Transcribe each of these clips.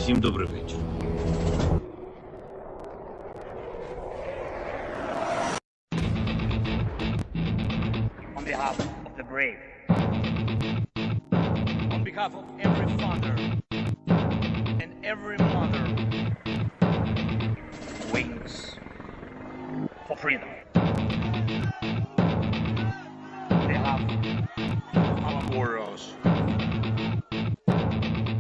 Всім добрий вечір. On behalf of the brave, on behalf of every father and every mother who waits for freedom, on behalf of our warriors,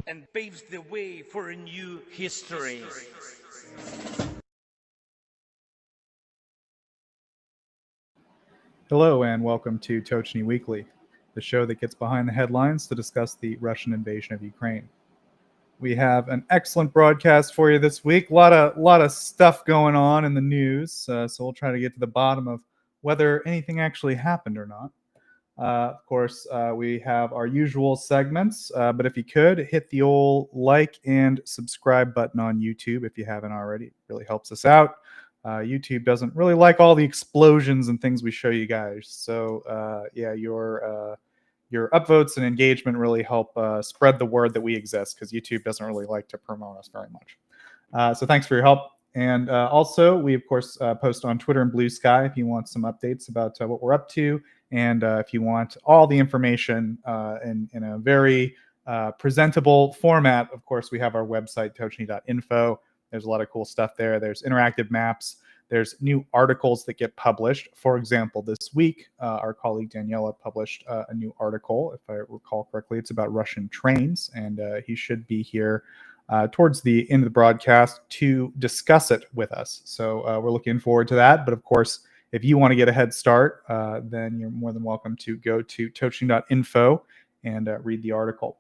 and paves the way for a new history. Hello and welcome to Tochnyi Weekly, the show that gets behind the headlines to discuss the Russian invasion of Ukraine. We have an excellent broadcast for you this week. A lot of stuff going on in the news, so we'll try to get to the bottom of whether anything actually happened or not. Of course, we have our usual segments, but if you could, hit the old like and subscribe button on YouTube if you haven't already. It really helps us out. YouTube doesn't really like all the explosions and things we show you guys. So yeah, your upvotes and engagement really help spread the word that we exist, because YouTube doesn't really like to promote us very much. So thanks for your help. And also, we of course post on Twitter and Blue Sky if you want some updates about what we're up to, and if you want all the information in a very presentable format. Of course, we have our website tochnyi.info. There's a lot of cool stuff there. There's interactive maps. There's new articles that get published. For example, this week, our colleague Daniela published a new article, if I recall correctly. It's about Russian trains, and he should be here towards the end of the broadcast to discuss it with us. So we're looking forward to that. But of course, if you want to get a head start, then you're more than welcome to go to tochnyi.info and read the article.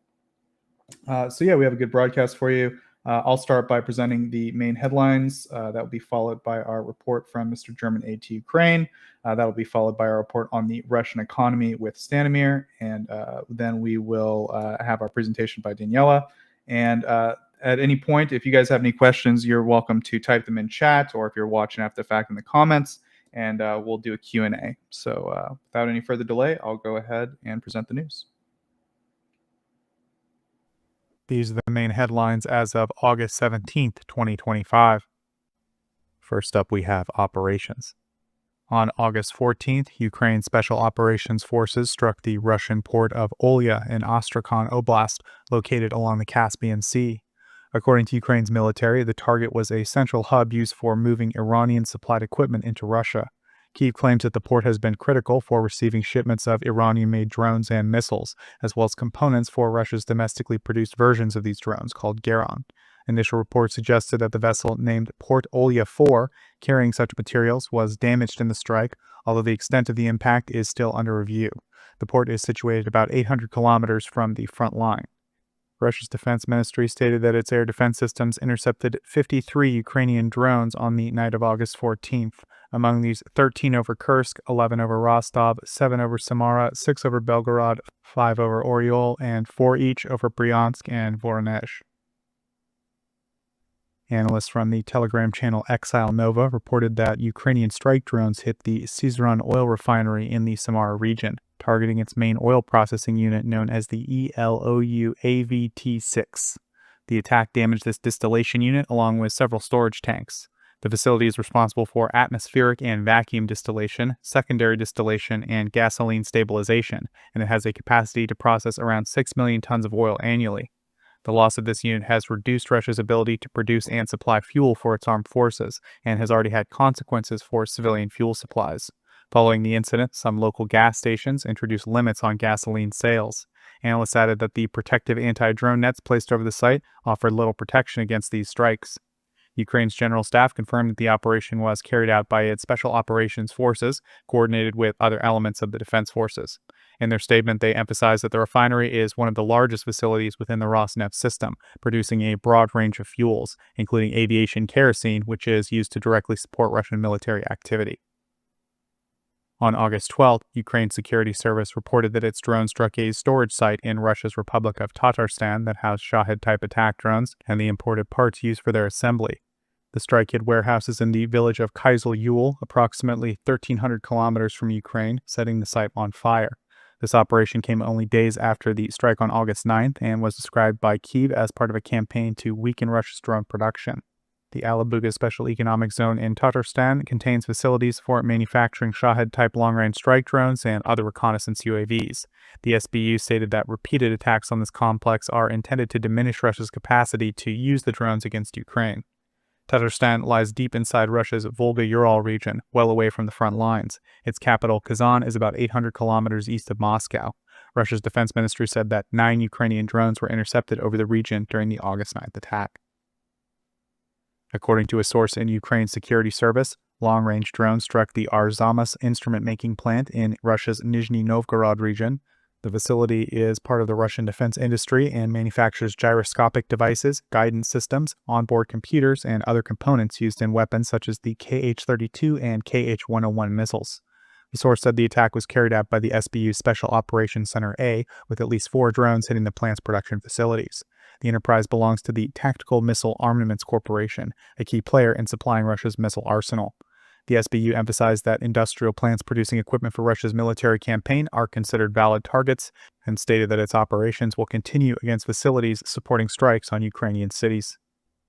So yeah, we have a good broadcast for you. I'll start by presenting the main headlines. That will be followed by our report from Mr. German Aid to Ukraine. That will be followed by our report on the Russian economy with Stanimir. And then we will have our presentation by Daniela. And at any point, if you guys have any questions, you're welcome to type them in chat, or if you're watching after the fact, in the comments, and we'll do a Q&A. So without any further delay, I'll go ahead and present the news. These are the main headlines as of August 17th, 2025. First up, we have operations. On August 14th, Ukraine's Special Operations Forces struck the Russian port of Olya in Astrakhan Oblast, located along the Caspian Sea. According to Ukraine's military, the target was a central hub used for moving Iranian-supplied equipment into Russia. Kyiv claims that the port has been critical for receiving shipments of Iranian-made drones and missiles, as well as components for Russia's domestically produced versions of these drones, called Geron. Initial reports suggested that the vessel named Port Olya 4, carrying such materials, was damaged in the strike, although the extent of the impact is still under review. The port is situated about 800 kilometers from the front line. Russia's defense ministry stated that its air defense systems intercepted 53 Ukrainian drones on the night of August 14th. Among these, 13 over Kursk, 11 over Rostov, 7 over Samara, 6 over Belgorod, 5 over Oryol, and 4 each over Bryansk and Voronezh. Analysts from the Telegram channel Exile Nova reported that Ukrainian strike drones hit the Syzran oil refinery in the Samara region, targeting its main oil processing unit known as the ELOU AVT-6. The attack damaged this distillation unit along with several storage tanks. The facility is responsible for atmospheric and vacuum distillation, secondary distillation, and gasoline stabilization, and it has a capacity to process around 6 million tons of oil annually. The loss of this unit has reduced Russia's ability to produce and supply fuel for its armed forces, and has already had consequences for civilian fuel supplies. Following the incident, some local gas stations introduced limits on gasoline sales. Analysts added that the protective anti-drone nets placed over the site offered little protection against these strikes. Ukraine's general staff confirmed that the operation was carried out by its Special Operations Forces, coordinated with other elements of the defense forces. In their statement, they emphasized that the refinery is one of the largest facilities within the Rosneft system, producing a broad range of fuels, including aviation kerosene, which is used to directly support Russian military activity. On August 12th, Ukraine's security service reported that its drone struck a storage site in Russia's Republic of Tatarstan that housed Shahed-type attack drones and the imported parts used for their assembly. The strike hit warehouses in the village of Kyzyl-Yul, approximately 1,300 kilometers from Ukraine, setting the site on fire. This operation came only days after the strike on August 9th and was described by Kyiv as part of a campaign to weaken Russia's drone production. The Alabuga Special Economic Zone in Tatarstan contains facilities for manufacturing Shahed-type long-range strike drones and other reconnaissance UAVs. The SBU stated that repeated attacks on this complex are intended to diminish Russia's capacity to use the drones against Ukraine. Tatarstan lies deep inside Russia's Volga-Ural region, well away from the front lines. Its capital, Kazan, is about 800 kilometers east of Moscow. Russia's defense ministry said that 9 Ukrainian drones were intercepted over the region during the August 9th attack. According to a source in Ukraine's security service, long-range drones struck the Arzamas instrument-making plant in Russia's Nizhny Novgorod region. The facility is part of the Russian defense industry and manufactures gyroscopic devices, guidance systems, onboard computers, and other components used in weapons such as the Kh-32 and Kh-101 missiles. The source said the attack was carried out by the SBU Special Operations Center A, with at least 4 drones hitting the plant's production facilities. The enterprise belongs to the Tactical Missile Armaments Corporation, a key player in supplying Russia's missile arsenal. The SBU emphasized that industrial plants producing equipment for Russia's military campaign are considered valid targets and stated that its operations will continue against facilities supporting strikes on Ukrainian cities.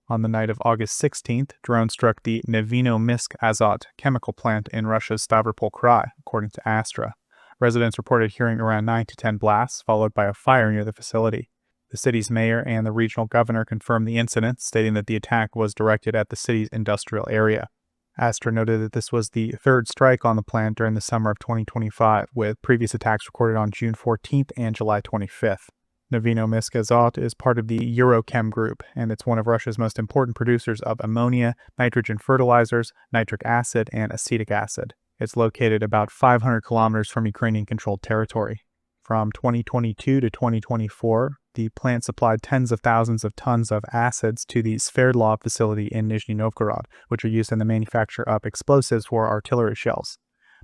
On the night of August 16th, drones struck the Nevino-Misk Azot chemical plant in Russia's Stavropol Krai, according to Astra. Residents reported hearing around 9 to 10 blasts, followed by a fire near the facility. The city's mayor and the regional governor confirmed the incident, stating that the attack was directed at the city's industrial area. Astra noted that this was the 3rd strike on the plant during the summer of 2025, with previous attacks recorded on June 14th and July 25th. Novino-Misk Azot is part of the Eurochem group, and it's one of Russia's most important producers of ammonia, nitrogen fertilizers, nitric acid, and acetic acid. It's located about 500 kilometers from Ukrainian-controlled territory. From 2022 to 2024, the plant supplied tens of thousands of tons of acids to the Sverdlov facility in Nizhny Novgorod, which are used in the manufacture of explosives for artillery shells.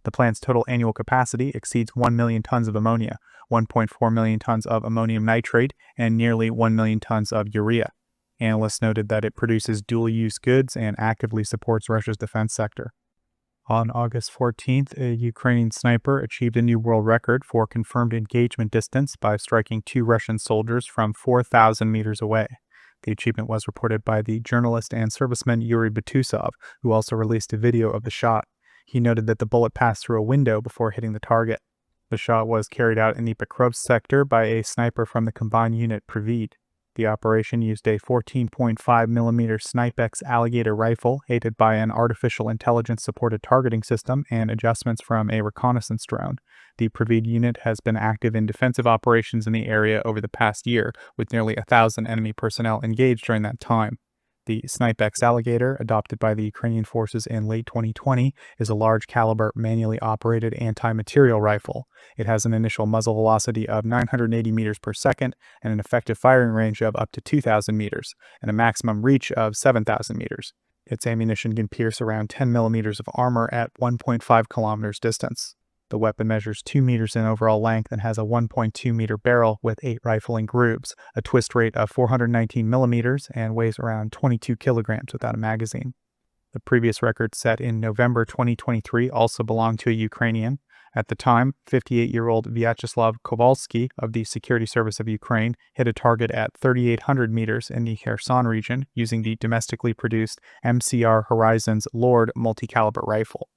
The plant's total annual capacity exceeds 1 million tons of ammonia, 1.4 million tons of ammonium nitrate, and nearly 1 million tons of urea. Analysts noted that it produces dual-use goods and actively supports Russia's defense sector. On August 14th, a Ukrainian sniper achieved a new world record for confirmed engagement distance by striking 2 Russian soldiers from 4,000 meters away. The achievement was reported by the journalist and serviceman Yuri Butusov, who also released a video of the shot. He noted that the bullet passed through a window before hitting the target. The shot was carried out in the Pokrovsk sector by a sniper from the combined unit Privid. The operation used a 14.5mm Snipex Alligator rifle, aided by an artificial intelligence-supported targeting system and adjustments from a reconnaissance drone. The Privid unit has been active in defensive operations in the area over the past year, with nearly 1,000 enemy personnel engaged during that time. The Snipex Alligator, adopted by the Ukrainian forces in late 2020, is a large-caliber, manually operated anti-material rifle. It has an initial muzzle velocity of 980 meters per second and an effective firing range of up to 2,000 meters, and a maximum reach of 7,000 meters. Its ammunition can pierce around 10 millimeters of armor at 1.5 kilometers distance. The weapon measures 2 meters in overall length and has a 1.2-meter barrel with 8 rifling grooves, a twist rate of 419 millimeters, and weighs around 22 kilograms without a magazine. The previous record set in November 2023 also belonged to a Ukrainian. At the time, 58-year-old Vyacheslav Kovalsky of the Security Service of Ukraine hit a target at 3,800 meters in the Kherson region using the domestically produced MCR Horizons Lord multi-caliber rifle.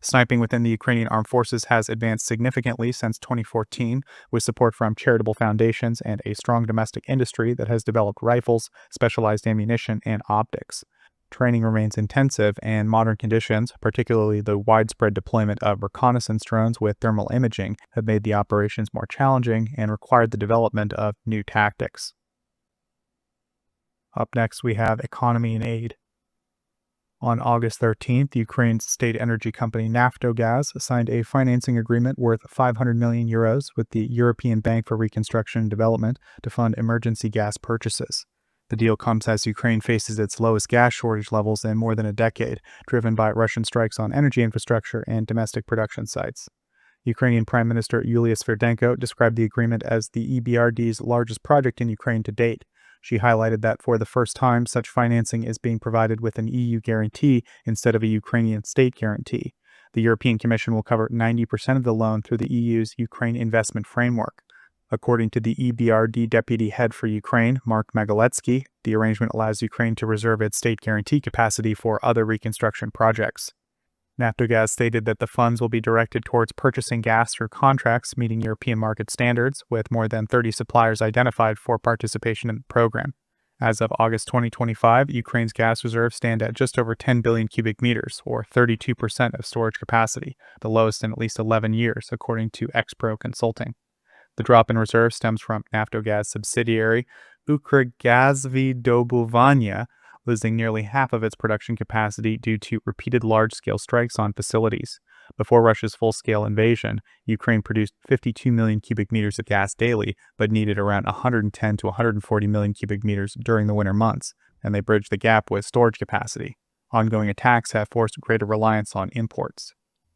Sniping within the Ukrainian Armed Forces has advanced significantly since 2014, with support from charitable foundations and a strong domestic industry that has developed rifles, specialized ammunition, and optics. Training remains intensive, and modern conditions, particularly the widespread deployment of reconnaissance drones with thermal imaging, have made the operations more challenging and required the development of new tactics. Up next, we have economy and aid. On August 13th, Ukraine's state energy company Naftogaz signed a financing agreement worth 500 million euros with the European Bank for Reconstruction and Development to fund emergency gas purchases. The deal comes as Ukraine faces its lowest gas shortage levels in more than a decade, driven by Russian strikes on energy infrastructure and domestic production sites. Ukrainian Prime Minister Yulia Sverdenko described the agreement as the EBRD's largest project in Ukraine to date. She highlighted that for the first time, such financing is being provided with an EU guarantee instead of a Ukrainian state guarantee. The European Commission will cover 90% of the loan through the EU's Ukraine Investment Framework. According to the EBRD deputy head for Ukraine, Mark Magaletsky, the arrangement allows Ukraine to reserve its state guarantee capacity for other reconstruction projects. Naftogaz stated that the funds will be directed towards purchasing gas through contracts meeting European market standards, with more than 30 suppliers identified for participation in the program. As of August 2025, Ukraine's gas reserves stand at just over 10 billion cubic meters, or 32% of storage capacity, the lowest in at least 11 years, according to Expro Consulting. The drop in reserves stems from Naftogaz subsidiary Ukrgazvidobuvania losing nearly half of its production capacity due to repeated large-scale strikes on facilities. Before Russia's full-scale invasion, Ukraine produced 52 million cubic meters of gas daily, but needed around 110 to 140 million cubic meters during the winter months, and they bridged the gap with storage capacity. Ongoing attacks have forced greater reliance on imports.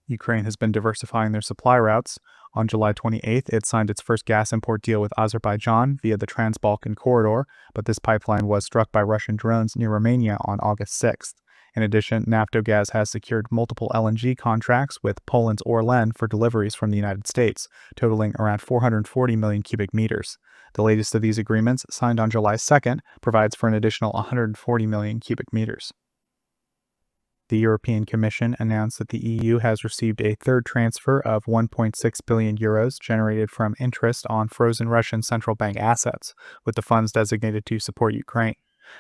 Ukraine has been diversifying their supply routes. On July 28th, it signed its first gas import deal with Azerbaijan via the Trans-Balkan Corridor, but this pipeline was struck by Russian drones near Romania on August 6th. In addition, Naftogaz has secured multiple LNG contracts with Poland's Orlen for deliveries from the United States, totaling around 440 million cubic meters. The latest of these agreements, signed on July 2nd, provides for an additional 140 million cubic meters. The European Commission announced that the EU has received a third transfer of 1.6 billion euros generated from interest on frozen Russian central bank assets, with the funds designated to support Ukraine.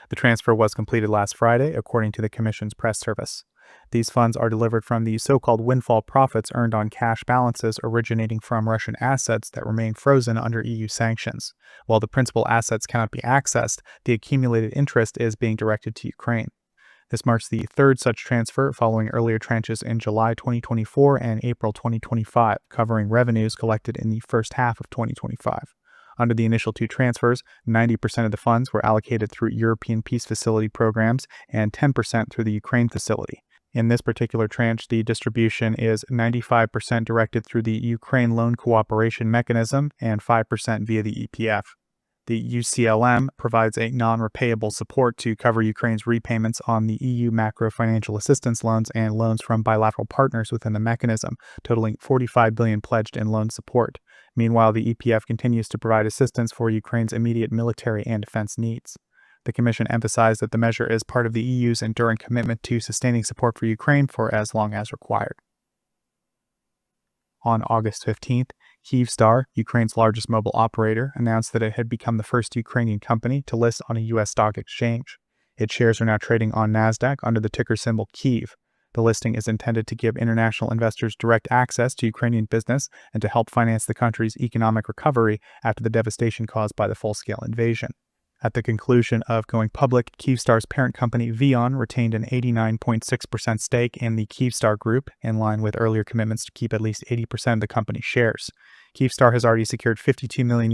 The transfer was completed last Friday, according to the Commission's press service. These funds are delivered from the so-called windfall profits earned on cash balances originating from Russian assets that remain frozen under EU sanctions. While the principal assets cannot be accessed, the accumulated interest is being directed to Ukraine. This marks the third such transfer, following earlier tranches in July 2024 and April 2025, covering revenues collected in the first half of 2025. Under the initial two transfers, 90% of the funds were allocated through European Peace Facility programs and 10% through the Ukraine facility. In this particular tranche, the distribution is 95% directed through the Ukraine Loan Cooperation Mechanism and 5% via the EPF. The UCLM provides a non-repayable support to cover Ukraine's repayments on the EU macro-financial assistance loans and loans from bilateral partners within the mechanism, totaling 45 billion pledged in loan support. Meanwhile, the EPF continues to provide assistance for Ukraine's immediate military and defense needs. The Commission emphasized that the measure is part of the EU's enduring commitment to sustaining support for Ukraine for as long as required. On August 15th, Kyivstar, Ukraine's largest mobile operator, announced that it had become the first Ukrainian company to list on a U.S. stock exchange. Its shares are now trading on NASDAQ under the ticker symbol Kyiv. The listing is intended to give international investors direct access to Ukrainian business and to help finance the country's economic recovery after the devastation caused by the full-scale invasion. At the conclusion of going public, Kyivstar's parent company Vion retained an 89.6% stake in the Kyivstar Group, in line with earlier commitments to keep at least 80% of the company's shares. Kyivstar has already secured $52 million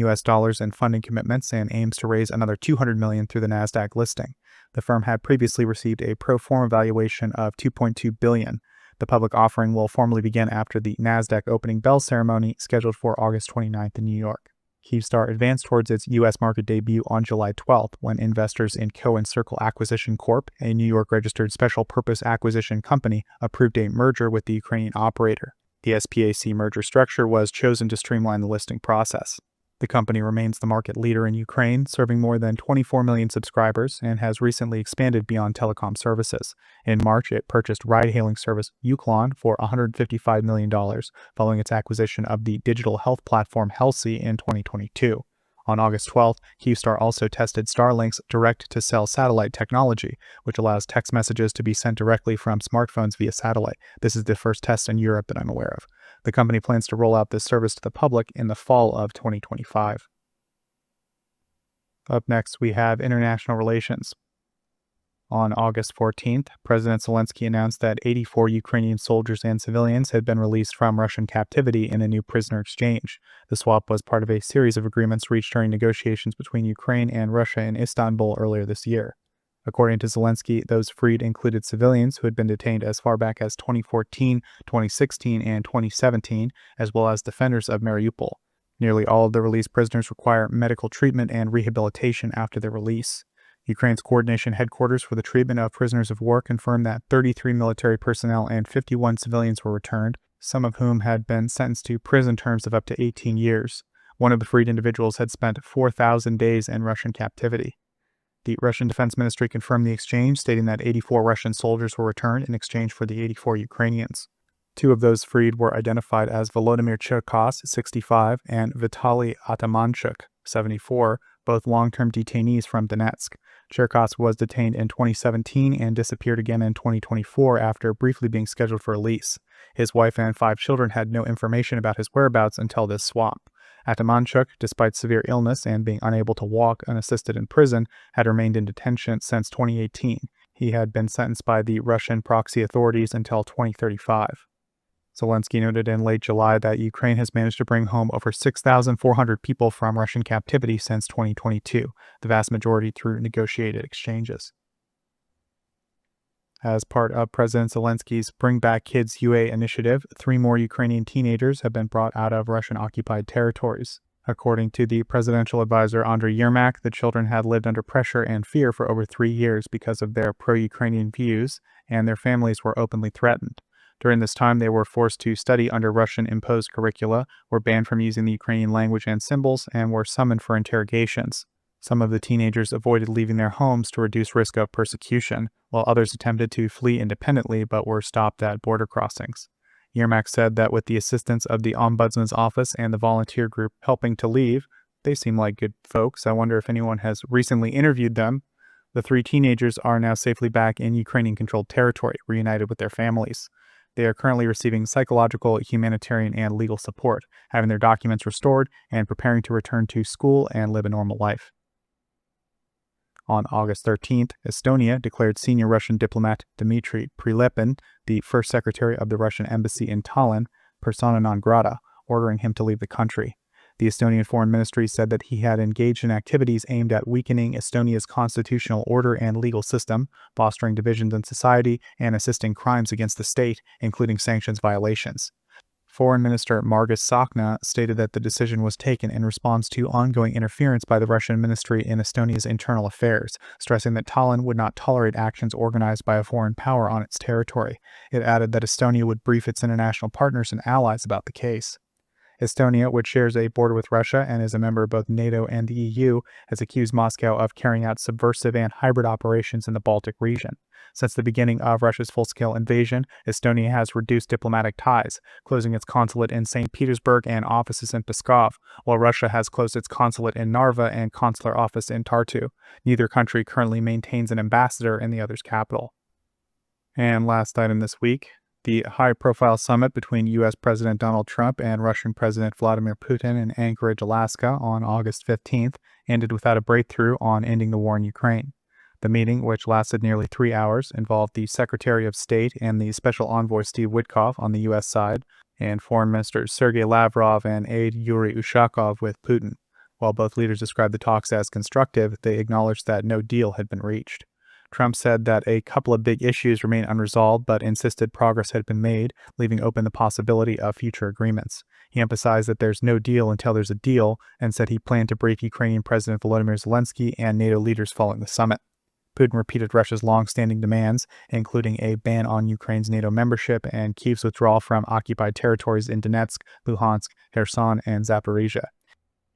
in funding commitments and aims to raise another $200 million through the NASDAQ listing. The firm had previously received a pro forma valuation of $2.2 billion. The public offering will formally begin after the NASDAQ opening bell ceremony scheduled for August 29th in New York. Kyivstar advanced towards its U.S. market debut on July 12th when investors in Cohen Circle Acquisition Corp., a New York-registered special purpose acquisition company, approved a merger with the Ukrainian operator. The SPAC merger structure was chosen to streamline the listing process. The company remains the market leader in Ukraine, serving more than 24 million subscribers, and has recently expanded beyond telecom services. In March, it purchased ride-hailing service Uklon for $155 million, following its acquisition of the digital health platform Helsi in 2022. On August 12th, Kyivstar also tested Starlink's direct-to-cell satellite technology, which allows text messages to be sent directly from smartphones via satellite. This is the first test in Europe that I'm aware of. The company plans to roll out this service to the public in the fall of 2025. Up next, we have international relations. On August 14th, President Zelensky announced that 84 Ukrainian soldiers and civilians had been released from Russian captivity in a new prisoner exchange. The swap was part of a series of agreements reached during negotiations between Ukraine and Russia in Istanbul earlier this year. According to Zelensky, those freed included civilians who had been detained as far back as 2014, 2016, and 2017, as well as defenders of Mariupol. Nearly all of the released prisoners require medical treatment and rehabilitation after their release. Ukraine's coordination headquarters for the treatment of prisoners of war confirmed that 33 military personnel and 51 civilians were returned, some of whom had been sentenced to prison terms of up to 18 years. One of the freed individuals had spent 4,000 days in Russian captivity. The Russian Defense Ministry confirmed the exchange, stating that 84 Russian soldiers were returned in exchange for the 84 Ukrainians. Two of those freed were identified as Volodymyr Cherkasy, 65, and Vitaly Atamanchuk, 74, both long-term detainees from Donetsk. Cherkasy was detained in 2017 and disappeared again in 2024 after briefly being scheduled for release. His wife and 5 children had no information about his whereabouts until this swap. Atamanchuk, despite severe illness and being unable to walk unassisted in prison, had remained in detention since 2018. He had been sentenced by the Russian proxy authorities until 2035. Zelensky noted in late July that Ukraine has managed to bring home over 6,400 people from Russian captivity since 2022, the vast majority through negotiated exchanges. As part of President Zelensky's Bring Back Kids UA initiative, 3 more Ukrainian teenagers have been brought out of Russian-occupied territories. According to the presidential advisor Andriy Yermak, the children had lived under pressure and fear for over 3 years because of their pro-Ukrainian views, and their families were openly threatened. During this time, they were forced to study under Russian-imposed curricula, were banned from using the Ukrainian language and symbols, and were summoned for interrogations. Some of the teenagers avoided leaving their homes to reduce risk of persecution, while others attempted to flee independently but were stopped at border crossings. Yermak said that with the assistance of the Ombudsman's office and the volunteer group Helping to Leave, they seem like good folks. I wonder if anyone has recently interviewed them. The 3 teenagers are now safely back in Ukrainian-controlled territory, reunited with their families. They are currently receiving psychological, humanitarian, and legal support, having their documents restored, and preparing to return to school and live a normal life. On August 13th, Estonia declared senior Russian diplomat Dmitry Prilepin, the first secretary of the Russian embassy in Tallinn, persona non grata, ordering him to leave the country. The Estonian Foreign Ministry said that he had engaged in activities aimed at weakening Estonia's constitutional order and legal system, fostering divisions in society, and assisting crimes against the state, including sanctions violations. Foreign Minister Margus Tsahkna stated that the decision was taken in response to ongoing interference by the Russian ministry in Estonia's internal affairs, stressing that Tallinn would not tolerate actions organized by a foreign power on its territory. It added that Estonia would brief its international partners and allies about the case. Estonia, which shares a border with Russia and is a member of both NATO and the EU, has accused Moscow of carrying out subversive and hybrid operations in the Baltic region. Since the beginning of Russia's full-scale invasion, Estonia has reduced diplomatic ties, closing its consulate in St. Petersburg and offices in Pskov, while Russia has closed its consulate in Narva and consular office in Tartu. Neither country currently maintains an ambassador in the other's capital. And last item this week, the high-profile summit between U.S. President Donald Trump and Russian President Vladimir Putin in Anchorage, Alaska on August 15th ended without a breakthrough on ending the war in Ukraine. The meeting, which lasted nearly 3 hours, involved the Secretary of State and the Special Envoy Steve Witkoff on the U.S. side, and Foreign Ministers Sergei Lavrov and aide Yuri Ushakov with Putin. While both leaders described the talks as constructive, they acknowledged that no deal had been reached. Trump said that a couple of big issues remain unresolved, but insisted progress had been made, leaving open the possibility of future agreements. He emphasized that there's no deal until there's a deal, and said he planned to brief Ukrainian President Volodymyr Zelensky and NATO leaders following the summit. Putin repeated Russia's long-standing demands, including a ban on Ukraine's NATO membership and Kyiv's withdrawal from occupied territories in Donetsk, Luhansk, Kherson, and Zaporizhia.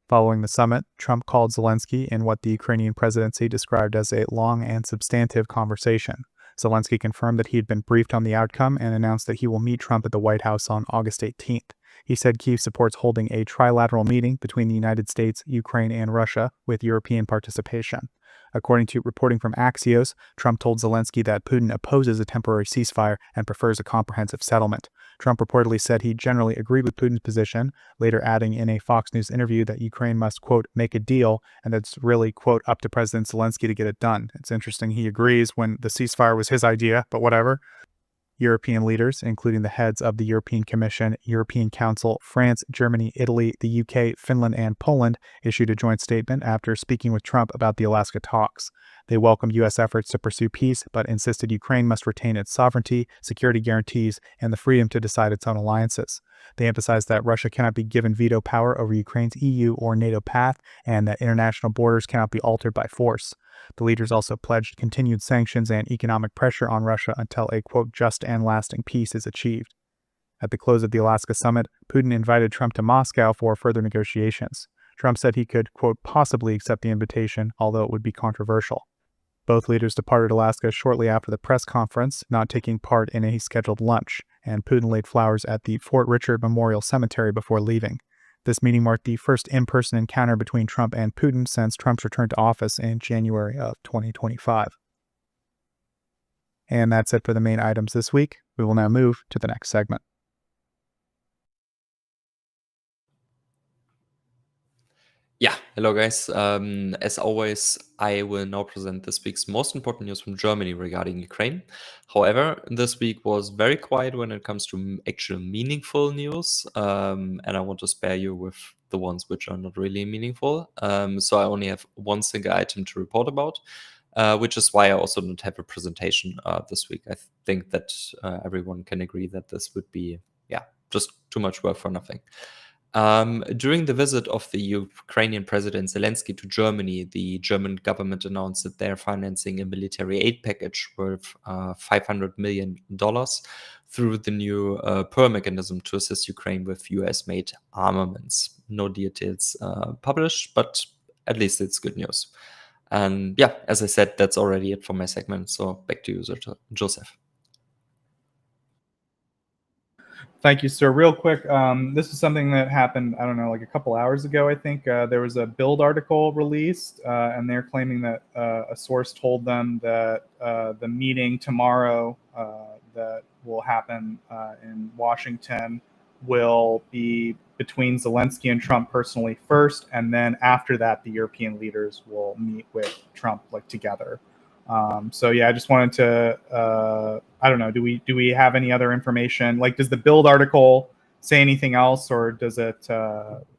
Following the summit, Trump called Zelensky in what the Ukrainian presidency described as a long and substantive conversation. Zelensky confirmed that he had been briefed on the outcome and announced that he will meet Trump at the White House on August 18th. He said Kyiv supports holding a trilateral meeting between the United States, Ukraine, and Russia with European participation. According to reporting from Axios, Trump told Zelensky that Putin opposes a temporary ceasefire and prefers a comprehensive settlement. Trump reportedly said he generally agreed with Putin's position, later adding in a Fox News interview that Ukraine must, quote, make a deal, and that it's really, quote, up to President Zelensky to get it done. It's interesting he agrees when the ceasefire was his idea, but whatever. European leaders, including the heads of the European Commission, European Council, France, Germany, Italy, the UK, Finland, and Poland, issued a joint statement after speaking with Trump about the Alaska talks. They welcomed U.S. efforts to pursue peace, but insisted Ukraine must retain its sovereignty, security guarantees, and the freedom to decide its own alliances. They emphasized that Russia cannot be given veto power over Ukraine's EU or NATO path, and that international borders cannot be altered by force. The leaders also pledged continued sanctions and economic pressure on Russia until a, quote, just and lasting peace is achieved. At the close of the Alaska summit, Putin invited Trump to Moscow for further negotiations. Trump said he could, quote, possibly accept the invitation, although it would be controversial. Both leaders departed Alaska shortly after the press conference, not taking part in a scheduled lunch, and Putin laid flowers at the Fort Richard Memorial Cemetery before leaving. This meeting marked the first in-person encounter between Trump and Putin since Trump's return to office in January of 2025. And that's it for the main items this week. We will now move to the next segment. Yeah, hello guys. As always, I will now present this week's most important news from Germany regarding Ukraine. However, this week was very quiet when it comes to actual meaningful news, and I want to spare you with the ones which are not really meaningful. So I only have one single item to report about, which is why I also don't have a presentation this week. I think that everyone can agree that this would be, just too much work for nothing. During the visit of the Ukrainian President Zelensky to Germany, the German government announced that they're financing a military aid package worth $500 million through the new PER mechanism to assist Ukraine with US-made armaments. No details published, but at least it's good news. And yeah, as I said, that's already it for my segment. So back to you, Joseph. Thank you, sir. Real quick, this is something that happened, I don't know, like a couple hours ago, I think. There was a Bild article released, and they're claiming that a source told them that the meeting tomorrow that will happen in Washington will be between Zelensky and Trump personally first, and then after that, the European leaders will meet with Trump together. So yeah, I just wanted to, I don't know, do we have any other information? Does the Bild article say anything else, or does it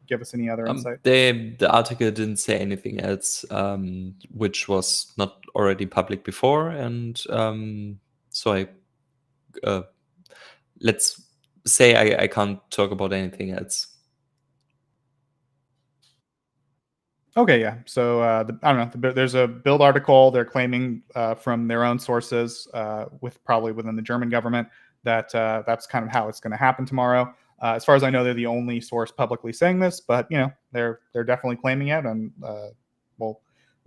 give us any other insight? The article didn't say anything else, which was not already public before, and so let's say I can't talk about anything else. Okay, yeah. So I don't know. There's a Bild article. They're claiming from their own sources, probably within the German government, that that's kind of how it's going to happen tomorrow. As far as I know, they're the only source publicly saying this, but they're definitely claiming it, and we'll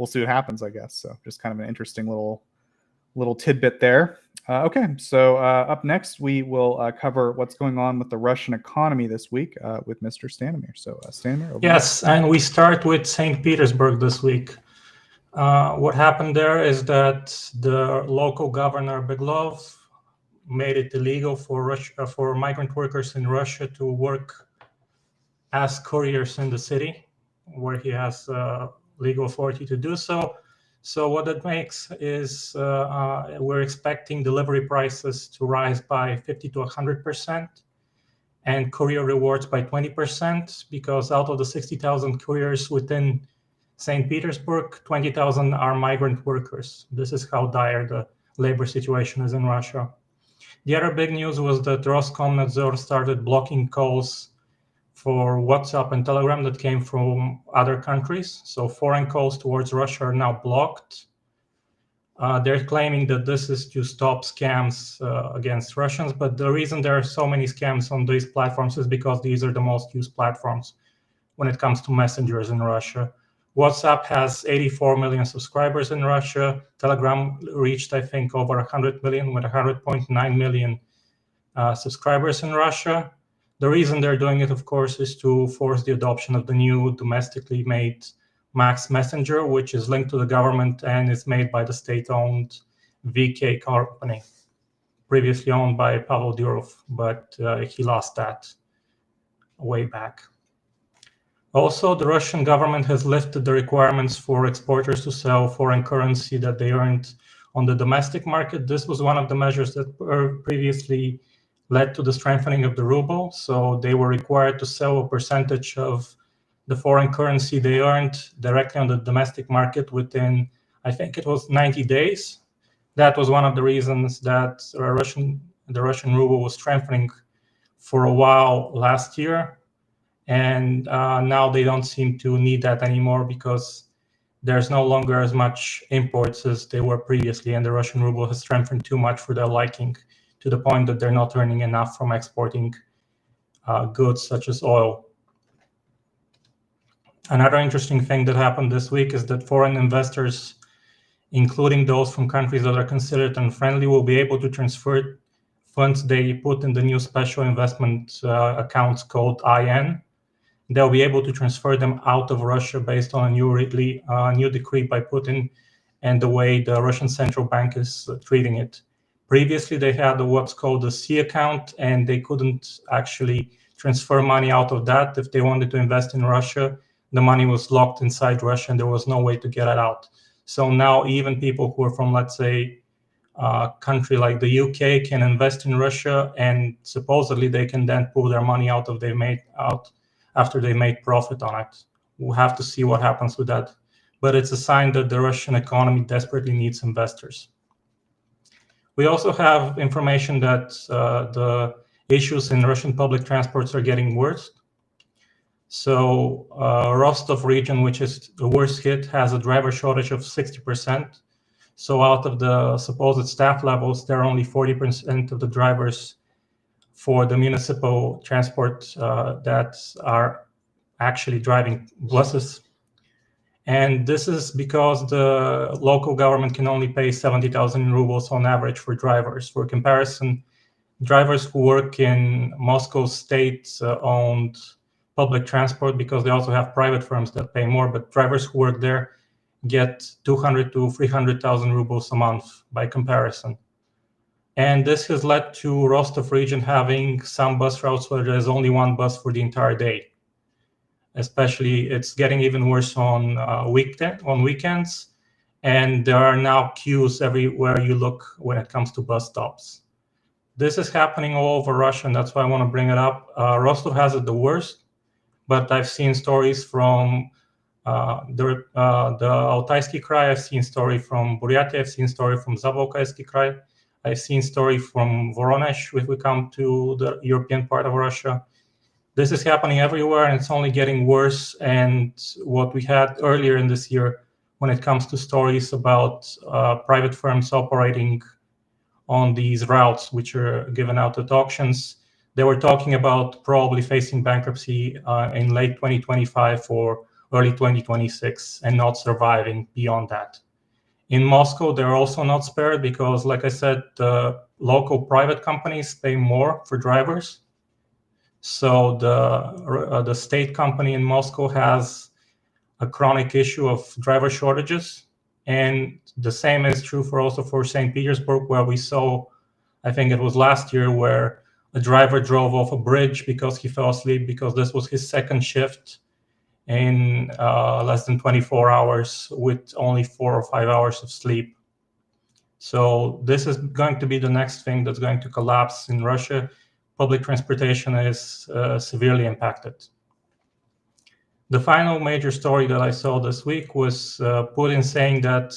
see what happens, I guess. So just kind of an interesting little tidbit there. Okay, so up next we will cover what's going on with the Russian economy this week with Mr. Stanimir. So Stanimir, over yes, and we start with St. Petersburg this week. What happened there is that the local governor Beglov made it illegal for migrant workers in Russia to work as couriers in the city, where he has legal authority to do so. So what that makes is we're expecting delivery prices to rise by 50 to 100%, and courier rewards by 20%, because out of the 60,000 couriers within St. Petersburg, 20,000 are migrant workers. This is how dire the labor situation is in Russia. The other big news was that Roskomnadzor started blocking calls for WhatsApp and Telegram that came from other countries. So foreign calls towards Russia are now blocked. They're claiming that this is to stop scams against Russians, but the reason there are so many scams on these platforms is because these are the most used platforms when it comes to messengers in Russia. WhatsApp has 84 million subscribers in Russia. Telegram reached, I think, over 100 million with 100.9 million subscribers in Russia. The reason they're doing it, of course, is to force the adoption of the new domestically made Max Messenger, which is linked to the government and is made by the state-owned VK company, previously owned by Pavel Durov, but he lost that way back. Also, the Russian government has lifted the requirements for exporters to sell foreign currency that they earned on the domestic market. This was one of the measures that previously led to the strengthening of the ruble. So they were required to sell a percentage of the foreign currency they earned directly on the domestic market within, I think it was 90 days. That was one of the reasons that the Russian ruble was strengthening for a while last year, and now they don't seem to need that anymore because there's no longer as much imports as they were previously, and the Russian ruble has strengthened too much for their liking, to the point that they're not earning enough from exporting goods such as oil. Another interesting thing that happened this week is that foreign investors, including those from countries that are considered unfriendly, will be able to transfer funds they put in the new special investment accounts called IN. They'll be able to transfer them out of Russia based on a new decree by Putin and the way the Russian central bank is treating it. Previously, they had what's called a C account, and they couldn't actually transfer money out of that. If they wanted to invest in Russia, the money was locked inside Russia and there was no way to get it out. So now even people who are from, let's say, a country like the UK can invest in Russia, and supposedly they can then pull their money out after they made profit on it. We'll have to see what happens with that. But it's a sign that the Russian economy desperately needs investors. We also have information that the issues in Russian public transports are getting worse. So Rostov region, which is the worst hit, has a driver shortage of 60%. So out of the supposed staff levels, there are only 40% of the drivers for the municipal transport that are actually driving buses. And this is because the local government can only pay 70,000 rubles on average for drivers. For comparison, drivers who work in Moscow state-owned public transport, because they also have private firms that pay more, but drivers who work there get 200 to 300,000 rubles a month by comparison. And this has led to Rostov region having some bus routes where there's only one bus for the entire day. Especially, it's getting even worse on weekends, and there are now queues everywhere you look when it comes to bus stops. This is happening all over Russia, and that's why I want to bring it up. Rostov has it the worst, but I've seen stories from the Altaysky Krai, I've seen story from Buryatia, I've seen story from Zabalkaysky Krai, I've seen story from Voronezh if we come to the European part of Russia. This is happening everywhere, and it's only getting worse. And what we had earlier in this year, when it comes to stories about private firms operating on these routes, which are given out at auctions, they were talking about probably facing bankruptcy in late 2025 or early 2026 and not surviving beyond that. In Moscow, they're also not spared because, like I said, the local private companies pay more for drivers. So the state company in Moscow has a chronic issue of driver shortages. And the same is true also for St. Petersburg, where we saw, I think it was last year, where a driver drove off a bridge because he fell asleep, because this was his second shift in less than 24 hours with only 4 or 5 hours of sleep. So this is going to be the next thing that's going to collapse in Russia. Public transportation is severely impacted. The final major story that I saw this week was Putin saying that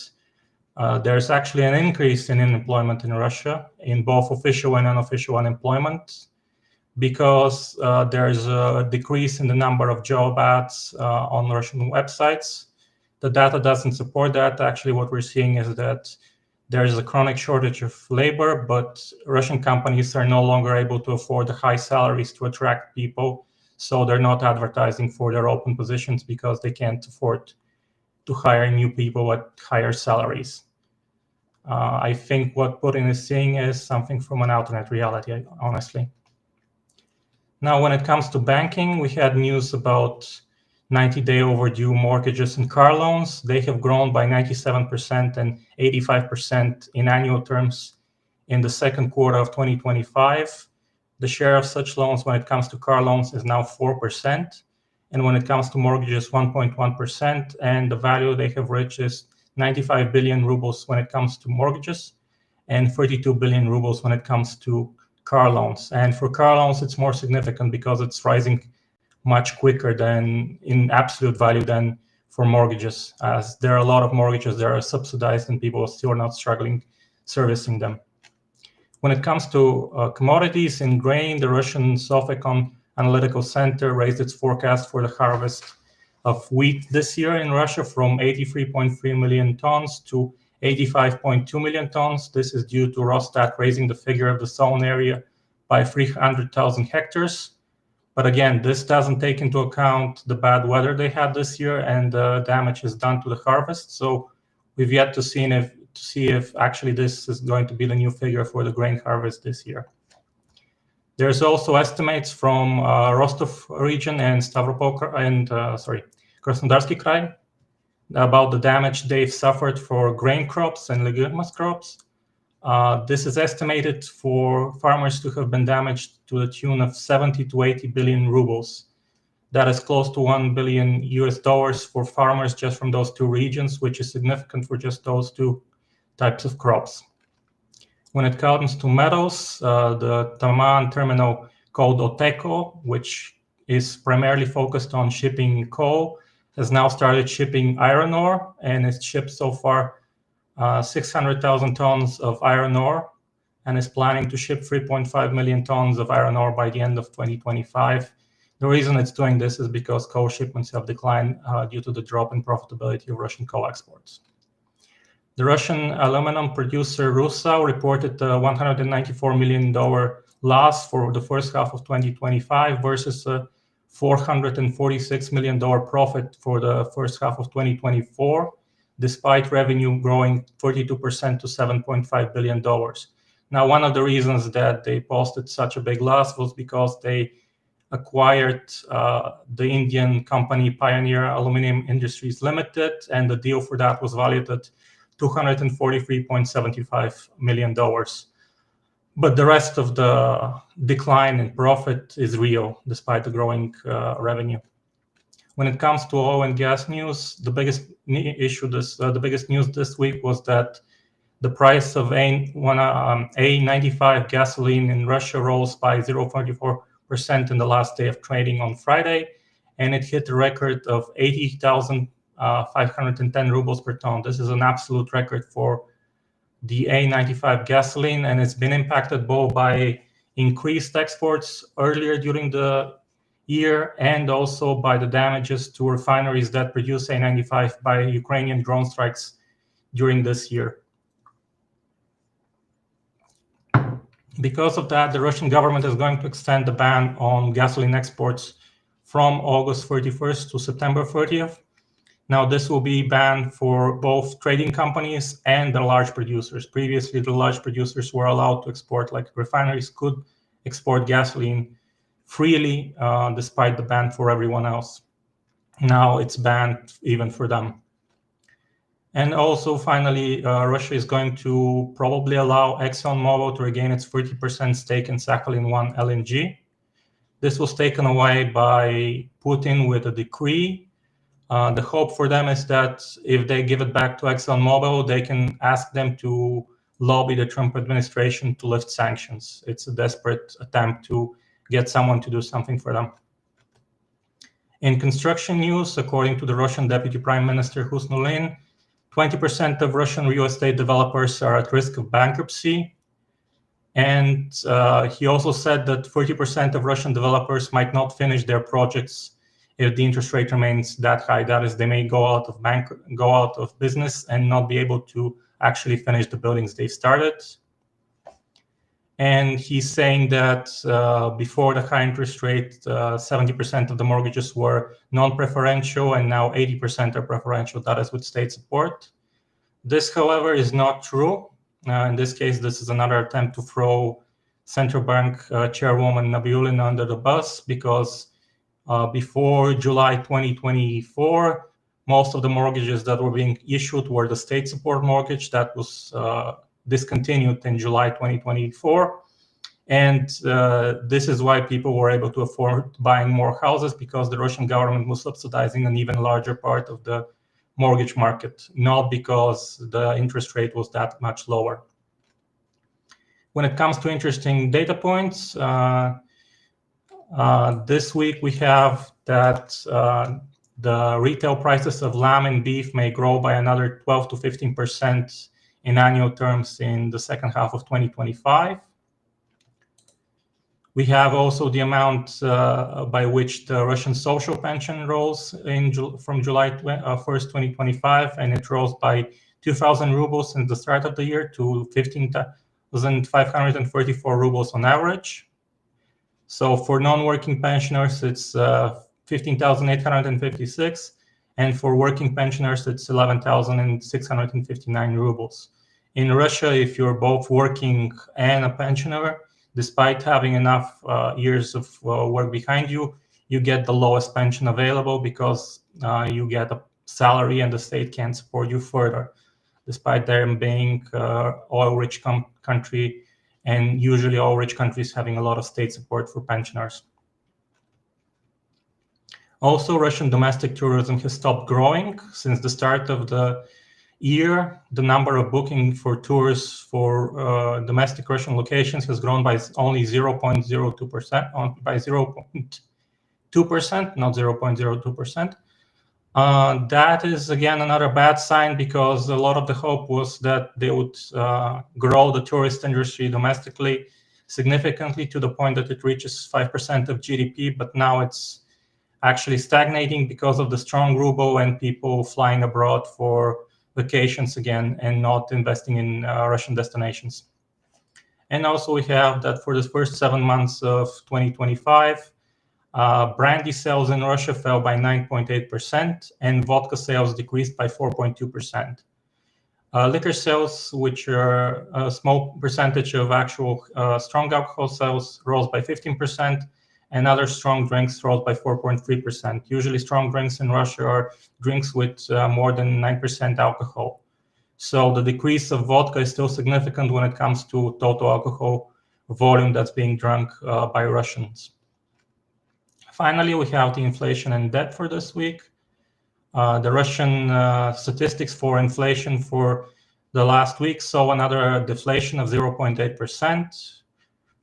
there's actually an increase in unemployment in Russia, in both official and unofficial unemployment, because there's a decrease in the number of job ads on Russian websites. The data doesn't support that. Actually, what we're seeing is that there's a chronic shortage of labor, but Russian companies are no longer able to afford the high salaries to attract people. So they're not advertising for their open positions because they can't afford to hire new people at higher salaries. I think what Putin is seeing is something from an alternate reality, honestly. Now, when it comes to banking, we had news about 90-day overdue mortgages and car loans. They have grown by 97% and 85% in annual terms in the second quarter of 2025. The share of such loans when it comes to car loans is now 4%. And when it comes to mortgages, 1.1%. And the value they have reached is 95 billion rubles when it comes to mortgages and 32 billion rubles when it comes to car loans. And for car loans, it's more significant because it's rising much quicker than in absolute value than for mortgages, as there are a lot of mortgages that are subsidized and people are still not struggling servicing them. When it comes to commodities in grain, the Russian Sofecon Analytical Center raised its forecast for the harvest of wheat this year in Russia from 83.3 million tons to 85.2 million tons. This is due to Rosstat raising the figure of the sown area by 300,000 hectares. But again, this doesn't take into account the bad weather they had this year and the damage is done to the harvest. So we've yet to see if actually this is going to be the new figure for the grain harvest this year. There's also estimates from Rostov region and Stavropol and Krasnodarsky Krai about the damage they've suffered for grain crops and leguminous crops. This is estimated for farmers to have been damaged to the tune of 70 to 80 billion rubles. That is close to $1 billion for farmers just from those two regions, which is significant for just those two types of crops. When it comes to metals, the Taman terminal called Oteco, which is primarily focused on shipping coal, has now started shipping iron ore, and it's shipped so far 600,000 tons of iron ore, and is planning to ship 3.5 million tons of iron ore by the end of 2025. The reason it's doing this is because coal shipments have declined due to the drop in profitability of Russian coal exports. The Russian aluminum producer Rusal reported a $194 million loss for the first half of 2025 versus a $446 million profit for the first half of 2024, despite revenue growing 32% to $7.5 billion. Now, one of the reasons that they posted such a big loss was because they acquired the Indian company Pioneer Aluminium Industries Limited, and the deal for that was valued at $243.75 million. But the rest of the decline in profit is real, despite the growing revenue. When it comes to oil and gas news, the biggest news this week was that the price of A95 gasoline in Russia rose by 0.44% in the last day of trading on Friday, and it hit a record of 80,510 rubles per ton. This is an absolute record for the A95 gasoline, and it's been impacted both by increased exports earlier during the year and also by the damages to refineries that produce A95 by Ukrainian drone strikes during this year. Because of that, the Russian government is going to extend the ban on gasoline exports from August 31st to September 30th. Now, this will be banned for both trading companies and the large producers. Previously, the large producers were allowed to export, like refineries could export gasoline freely, despite the ban for everyone else. Now it's banned even for them. And also, finally, Russia is going to probably allow ExxonMobil to regain its 30% stake in Sakhalin-1 LNG. This was taken away by Putin with a decree. The hope for them is that if they give it back to ExxonMobil, they can ask them to lobby the Trump administration to lift sanctions. It's a desperate attempt to get someone to do something for them. In construction news, according to the Russian Deputy Prime Minister Husnulin, 20% of Russian real estate developers are at risk of bankruptcy. And he also said that 40% of Russian developers might not finish their projects if the interest rate remains that high. That is, they may go out of business and not be able to actually finish the buildings they started. And he's saying that before the high interest rate, 70% of the mortgages were non-preferential, and now 80% are preferential. That is with state support. This, however, is not true. In this case, this is another attempt to throw central bank chairwoman Nabiullina under the bus, because before July 2024, most of the mortgages that were being issued were the state support mortgage that was discontinued in July 2024. And this is why people were able to afford buying more houses, because the Russian government was subsidizing an even larger part of the mortgage market, not because the interest rate was that much lower. When it comes to interesting data points, this week we have that the retail prices of lamb and beef may grow by another 12 to 15% in annual terms in the second half of 2025. We have also the amount by which the Russian social pension rose from July 1st, 2025, and it rose by 2,000 rubles since the start of the year to 15,534 rubles on average. So for non-working pensioners, it's 15,856, and for working pensioners, it's 11,659 rubles. In Russia, if you're both working and a pensioner, despite having enough years of work behind you, you get the lowest pension available because you get a salary and the state can't support you further, despite them being oil-rich country, and usually oil-rich countries having a lot of state support for pensioners. Also, Russian domestic tourism has stopped growing since the start of the year. The number of booking for tours for domestic Russian locations has grown by only 0.02%, by 0.2%, not 0.02%. That is, again, another bad sign, because a lot of the hope was that they would grow the tourist industry domestically significantly to the point that it reaches 5% of GDP, but now it's actually stagnating because of the strong ruble and people flying abroad for vacations again and not investing in Russian destinations. And also we have that for the first 7 months of 2025, brandy sales in Russia fell by 9.8%, and vodka sales decreased by 4.2%. Liquor sales, which are a small percentage of actual strong alcohol sales, rose by 15%, and other strong drinks rose by 4.3%. Usually strong drinks in Russia are drinks with more than 9% alcohol. So the decrease of vodka is still significant when it comes to total alcohol volume that's being drunk by Russians. Finally, we have the inflation and debt for this week. The Russian statistics for inflation for the last week saw another deflation of 0.8%.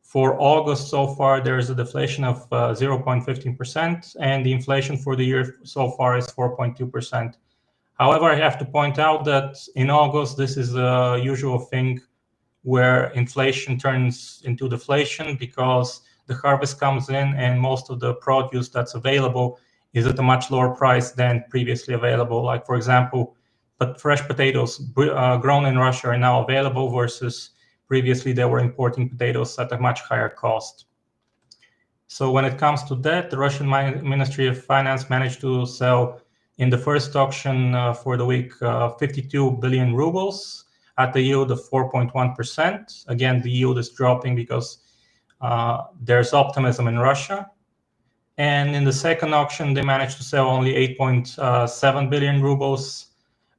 For August so far, there is a deflation of 0.15%, and the inflation for the year so far is 4.2%. However, I have to point out that in August, this is a usual thing where inflation turns into deflation, because the harvest comes in and most of the produce that's available is at a much lower price than previously available. Like, for example, but fresh potatoes grown in Russia are now available, versus previously they were importing potatoes at a much higher cost. So when it comes to debt, the Russian Ministry of Finance managed to sell in the first auction for the week 52 billion rubles at the yield of 4.1%. Again, the yield is dropping because there's optimism in Russia. And in the second auction, they managed to sell only 8.7 billion rubles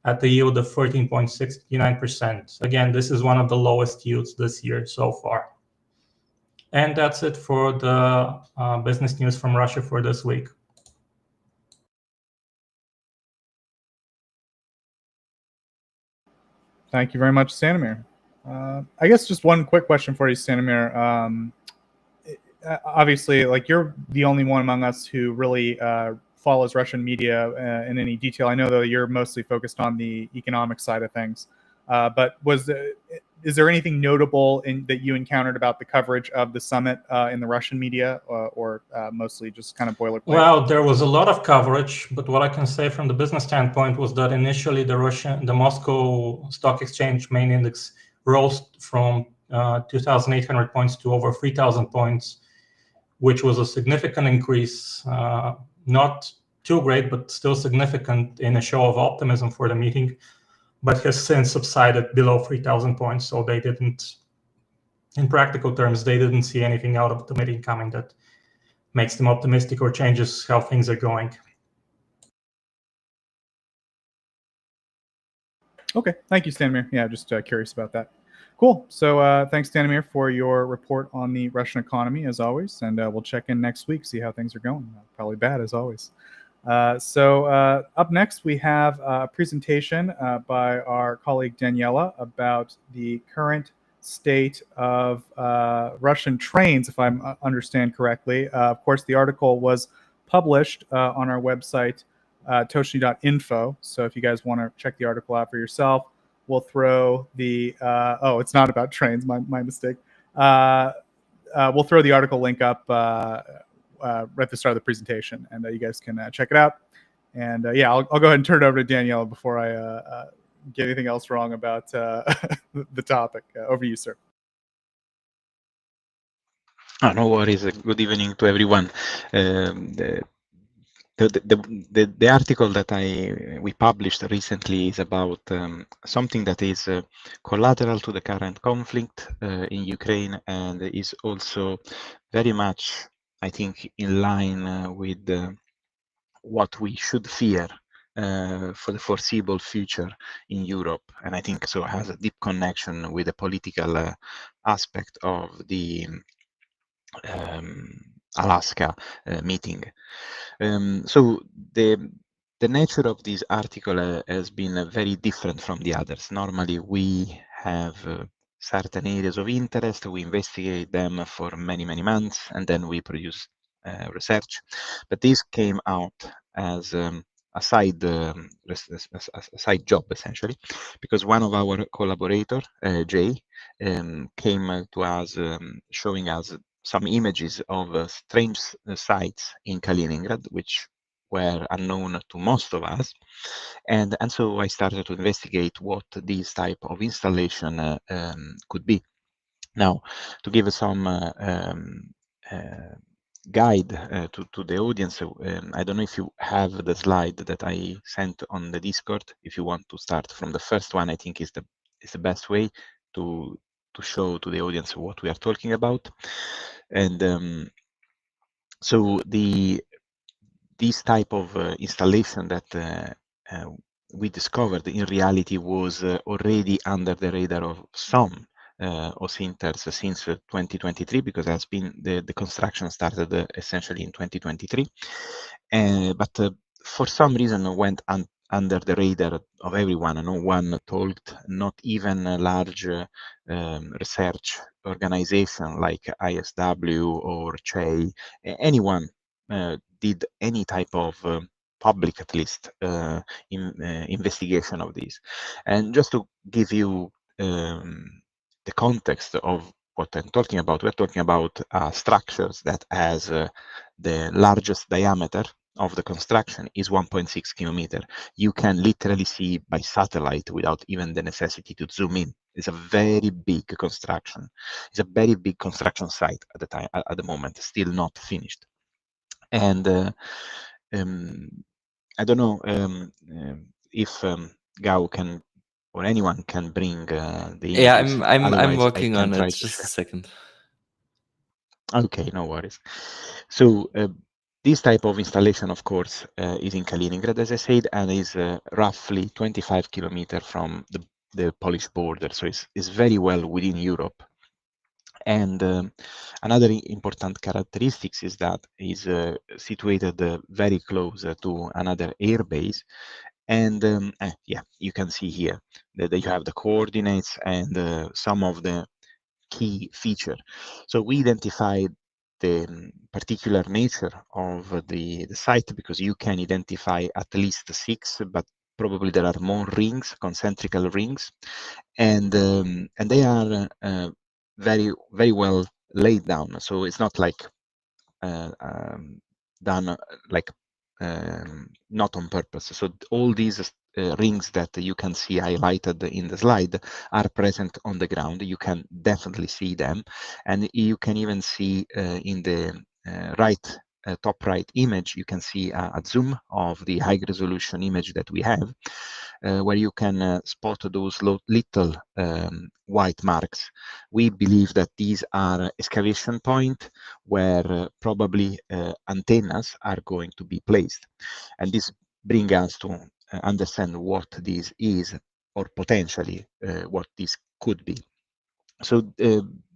at the yield of 13.69%. Again, this is one of the lowest yields this year so far. And that's it for the business news from Russia for this week. Thank you very much, Stanimir. I guess just one quick question for you, Stanimir. Obviously, like, you're the only one among us who really follows Russian media in any detail. I know that you're mostly focused on the economic side of things, but is there anything notable that you encountered about the coverage of the summit in the Russian media, or mostly just kind of boilerplate? Well, there was a lot of coverage, but what I can say from the business standpoint was that initially the Moscow Stock Exchange main index rose from 2,800 points to over 3,000 points, which was a significant increase, not too great, but still significant in a show of optimism for the meeting, but has since subsided below 3,000 points. So they didn't, in practical terms, they didn't see anything out of the meeting coming that makes them optimistic or changes how things are going. Okay, thank you, Stanimir. Yeah, just curious about that. Cool. So thanks, Stanimir, for your report on the Russian economy, as always. And we'll check in next week, see how things are going. Probably bad, as always. So up next, we have a presentation by our colleague Daniela about the current state of Russian trains, if I understand correctly. Of course, the article was published on our website, Tochnyi.info. So if you guys want to check the article out for yourself, we'll throw the, oh, it's not about trains, my mistake. we'll throw the article link up right at the start of the presentation, and you guys can check it out. And yeah, I'll go ahead and turn it over to Danielle before I get anything else wrong about the topic. Over to you, sir. No worries. Good evening to everyone. The article that we published recently is about something that is collateral to the current conflict in Ukraine, and is also very much, I think, in line with what we should fear for the foreseeable future in Europe. And I think so has a deep connection with the political aspect of the Alaska meeting. So the nature of this article has been very different from the others. Normally we have certain areas of interest, we investigate them for many months, and then we produce research. But this came out as a side job, essentially, because one of our collaborators, Jay, came to us showing us some images of strange sites in Kaliningrad, which were unknown to most of us. And so I started to investigate what this type of installation could be. Now, to give some guide to the audience, I don't know if you have the slide that I sent on the Discord. If you want to start from the first one, I think is the best way to show to the audience what we are talking about. And so this type of installation that we discovered in reality was already under the radar of some OSINTers since 2023, because has been the construction started essentially in 2023, but for some reason went under the radar of everyone. No one talked, not even a large research organization like ISW or CHEI, anyone did any type of public, at least, investigation of this. And just to give you the context of what I'm talking about, we're talking about structures that has the largest diameter of the construction is 1.6 kilometers. You can literally see by satellite without even the necessity to zoom in. It's a very big construction. It's a very big construction site at the time, at the moment, still not finished. And I don't know if Gao can, or anyone can bring the images. Yeah, I'm Otherwise, working I can on try it. to Just a share. second. Okay, no worries. So this type of installation, of course, is in Kaliningrad, as I said, and is roughly 25 kilometers from the Polish border. So it's very well within Europe. And another important characteristics is that is situated very close to another air base. And yeah, you can see here that you have the coordinates and some of the key feature. So we identified the particular nature of the site, because you can identify at least 6, but probably there are more rings, concentrical rings, and they are very well laid down. So it's not like done like not on purpose. So all these rings that you can see highlighted in the slide are present on the ground. You can definitely see them, and you can even see in the right top right image, you can see a zoom of the high resolution image that we have, where you can spot those little white marks. We believe that these are excavation point where probably antennas are going to be placed. And this brings us to understand what this is, or potentially what this could be. So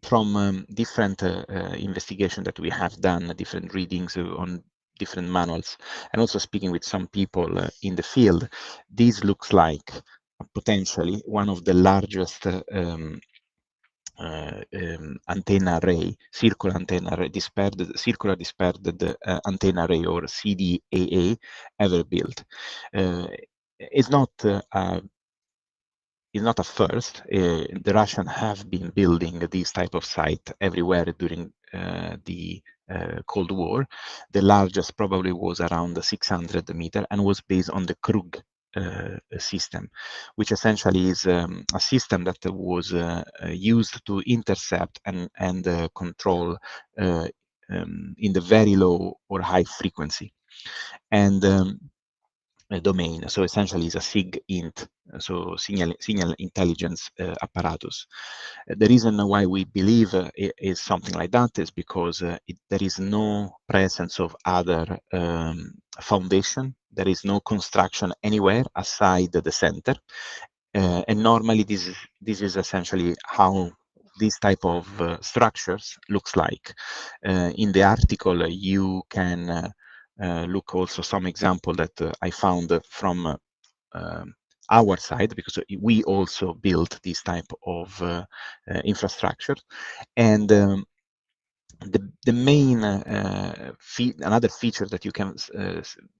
from different investigation that we have done, different readings on different manuals, and also speaking with some people in the field, this looks like potentially one of the largest antenna array, circular antenna array, circular dispersed antenna array, or CDAA, ever built. It's not is not a first. The Russians have been building these type of site everywhere during the Cold War. The largest probably was around 600 meter and was based on the Krug system, which essentially is a system that was used to intercept and control in the very low or high frequency. And domain. So essentially, it's a SIG-int, so signal intelligence apparatus. The reason why we believe is something like that is because there is no presence of other foundation. There is no construction anywhere aside the center, and normally this is essentially how this type of structures looks like. In the article, you can look also some example that I found from our side, because we also built this type of infrastructure. And the main another feature that you can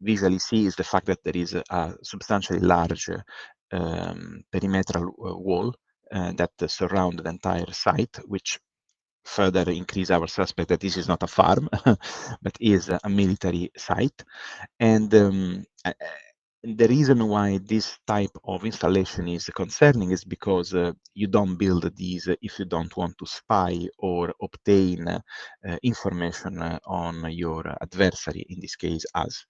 visually see is the fact that there is a substantially large perimeter wall that surround the entire site, which further increase our suspect that this is not a farm, but is a military site. And the reason why this type of installation is concerning is because you don't build these if you don't want to spy or obtain information on your adversary, in this case us.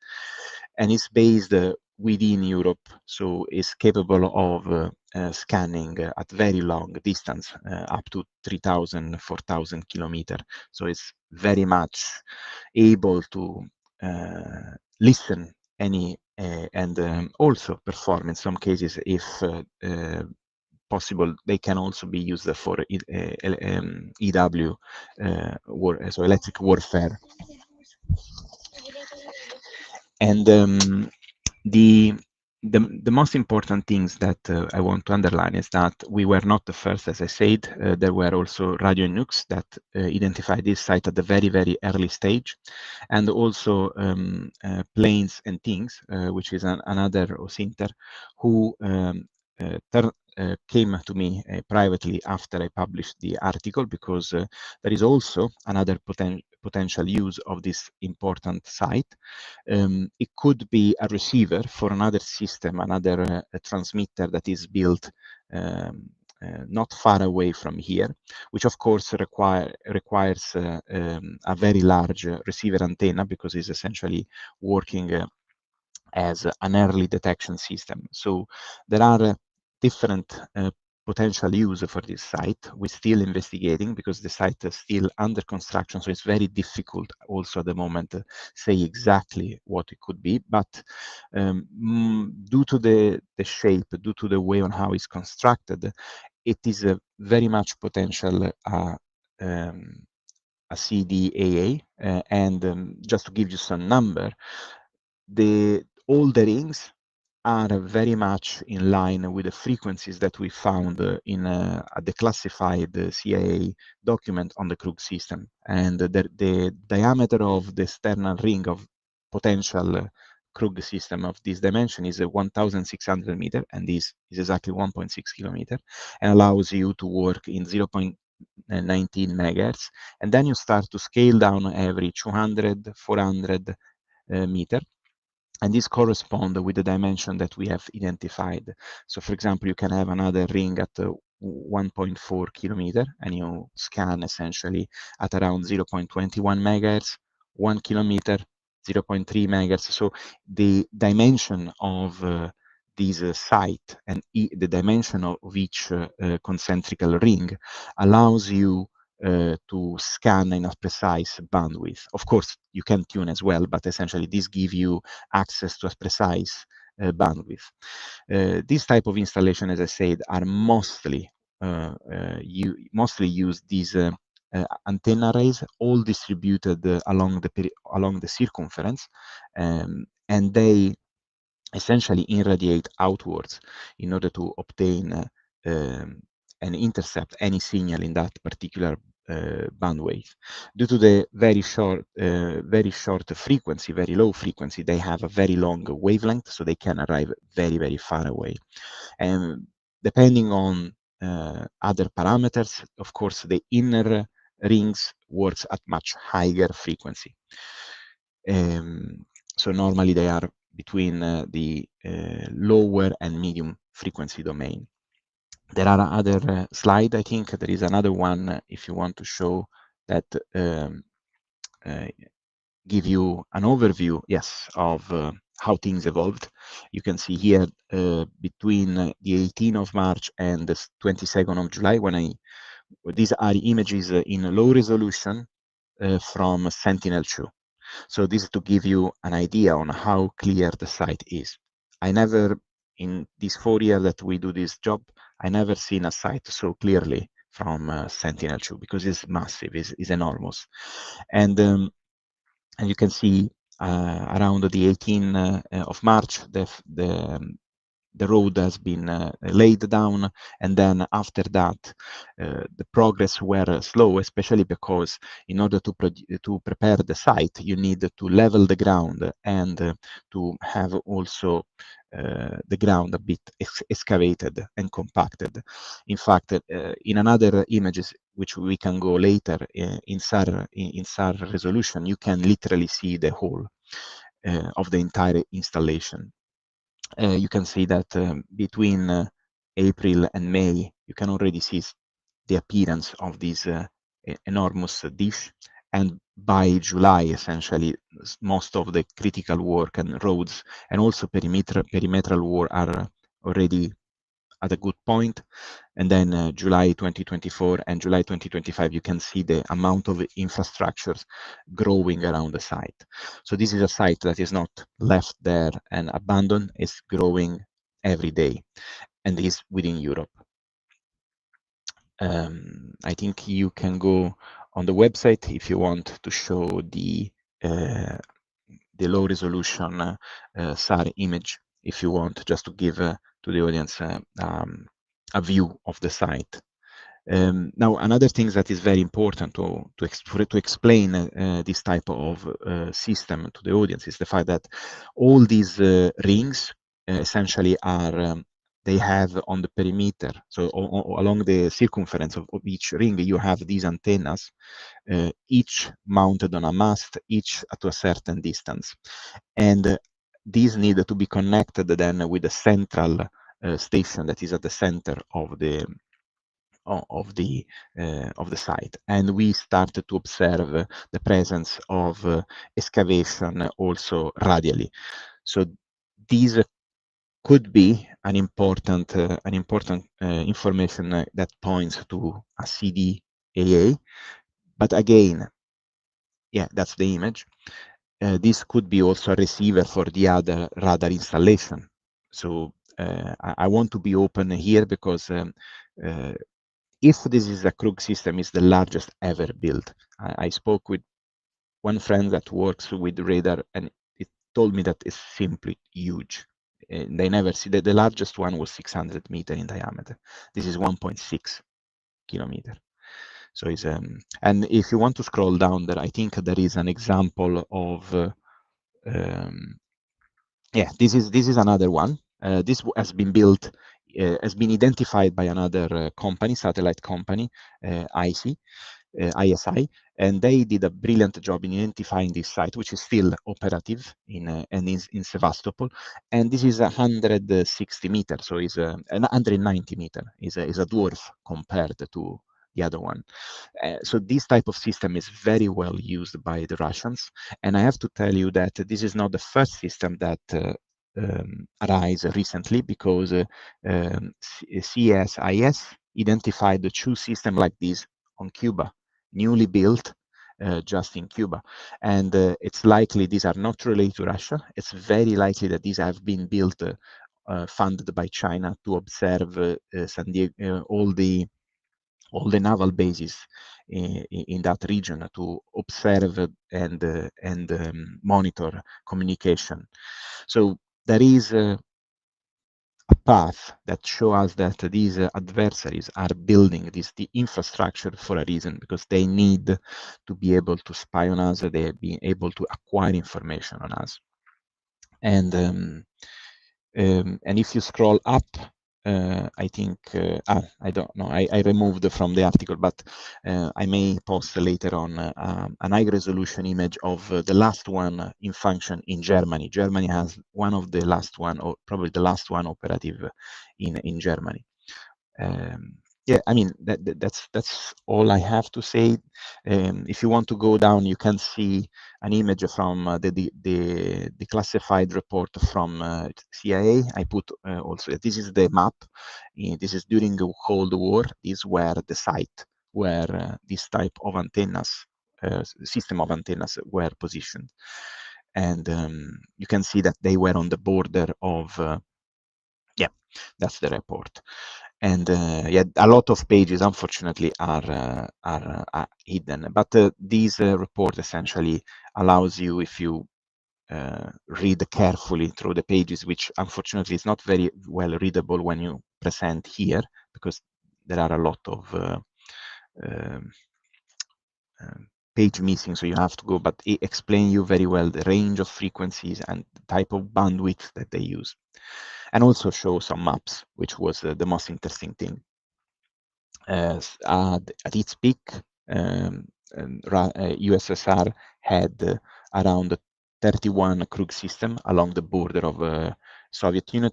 And it's based within Europe, so it's capable of scanning at very long distance, up to 3,000, 4,000 kilometers. So it's very much able to listen any and also perform in some cases, if possible, they can also be used for EW, so electric warfare. And the most important things that I want to underline is that we were not the first, as I said. There were also radio nukes that identified this site at the very, very early stage, and also planes and things, which is another OSINTER, who came to me privately after I published the article, because there is also another potential use of this important site. It could be a receiver for another system, another transmitter that is built not far away from here, which of course requires a very large receiver antenna, because it's essentially working as an early detection system. So there are different potential use for this site. We're still investigating because the site is still under construction, so it's very difficult also at the moment to say exactly what it could be. But due to the shape, due to the way on how it's constructed, it is a very much potential a CDAA. And just to give you some number, all the rings are very much in line with the frequencies that we found in the classified CIA document on the Krug system. And the diameter of the external ring of potential Krug system of this dimension is 1,600 meters, and this is exactly 1.6 kilometers, and allows you to work in 0.19 megahertz. And then you start to scale down every 200, 400 meter. And this corresponds with the dimension that we have identified. So for example, you can have another ring at 1.4 kilometer, and you scan essentially at around 0.21 megahertz, 1 kilometer, 0.3 megahertz. So the dimension of this site and the dimension of each concentrical ring allows you to scan in a precise bandwidth. Of course, you can tune as well, but essentially this gives you access to a precise bandwidth. This type of installation, as I said, are mostly use these antenna arrays, all distributed along the circumference, and they essentially irradiate outwards in order to obtain and intercept any signal in that particular bandwidth. Due to the very short frequency, very low frequency, they have a very long wavelength, so they can arrive very, very far away. And depending on other parameters, of course, the inner rings works at much higher frequency. So normally they are between the lower and medium frequency domain. There are other slides. I think there is another one if you want to show that give you an overview, yes, of how things evolved. You can see here between the 18th of March and the 22nd of July, these are images in low resolution from Sentinel-2. So this is to give you an idea on how clear the site is. I never, in these 4 years that we do this job, I never seen a site so clearly from Sentinel-2 because it's massive, it's enormous. And you can see around the 18th of March, the road has been laid down, and then after that the progress were slow, especially because in order to prepare the site you need to level the ground and to have also the ground a bit excavated and compacted. In fact, in another images which we can go later in SAR resolution, you can literally see the whole of the entire installation. You can see that between April and May, you can already see the appearance of this enormous dish. And by July, essentially, most of the critical work and roads and also perimetral work are already at a good point. And then July 2024 and July 2025, you can see the amount of infrastructures growing around the site. So this is a site that is not left there and abandoned, it's growing every day and is within Europe. I think you can go on the website if you want to show the low resolution SAR image, if you want, just to give to the audience a view of the site. Now, another thing that is very important to explain this type of system to the audience is the fact that all these rings essentially are they have on the perimeter, so along the circumference of each ring, you have these antennas, each mounted on a mast, each at a certain distance. And these need to be connected then with a central station that is at the center of the site. And we started to observe the presence of excavation also radially. So these could be an important information that points to a CDAA. But again, yeah, that's the image. This could be also a receiver for the other radar installation. So I want to be open here because if this is a Krug system, it's the largest ever built. I spoke with one friend that works with radar, and it told me that it's simply huge. They never see that the largest one was 600 meters in diameter. This is 1.6 kilometer. So it's and if you want to scroll down there, I think there is an example of yeah, this is another one. This has been built, has been identified by another company, satellite company, ISI, and they did a brilliant job in identifying this site, which is still operative in Sevastopol. And this is 160 meters, so it's 190 meters. Is a dwarf compared to the other one. So this type of system is very well used by the Russians. And I have to tell you that this is not the first system that arise recently, because CSIS identified the two systems like this on Cuba, newly built just in Cuba. And it's likely these are not related to Russia. It's very likely that these have been built, funded by China to observe San Diego, all the naval bases in that region, to observe and monitor communication. So there is a path that shows us that these adversaries are building the infrastructure for a reason, because they need to be able to spy on us, they be able to acquire information on us. And if you scroll up, I think I don't know. I removed from the article, but I may post later on an high resolution image of the last one in function in Germany. Germany has one of the last one, or probably the last one operative in Germany. Yeah, I mean that's all I have to say. If you want to go down, you can see an image from the classified report from CIA. I put also, this is the map. This is during the Cold War. These were the site where this type of antennas, system of antennas, were positioned, and you can see that they were on the border of. Yeah, that's the report. And yeah, a lot of pages unfortunately are hidden, but this report essentially allows you, if you read carefully through the pages, which unfortunately is not very well readable when you present here, because there are a lot of page missing, so you have to go, but it explains you very well the range of frequencies and the type of bandwidth that they use, and also show some maps, which was the most interesting thing. At its peak, USSR had around 31 Krug system along the border of Soviet Union,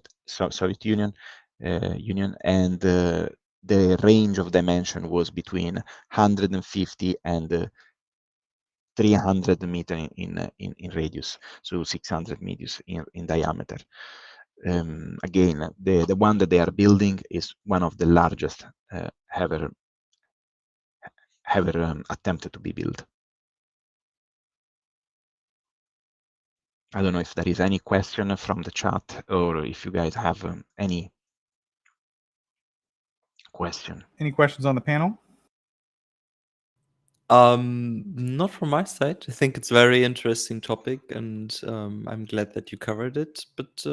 and the range of dimension was between 150 and 300 meters in radius, so 600 meters in diameter. Again, the one that they are building is one of the largest ever attempted to be built. I don't know if there is any question from the chat, or if you guys have any question. Any questions on the panel? Not from my side. I think it's a very interesting topic, and I'm glad that you covered it. But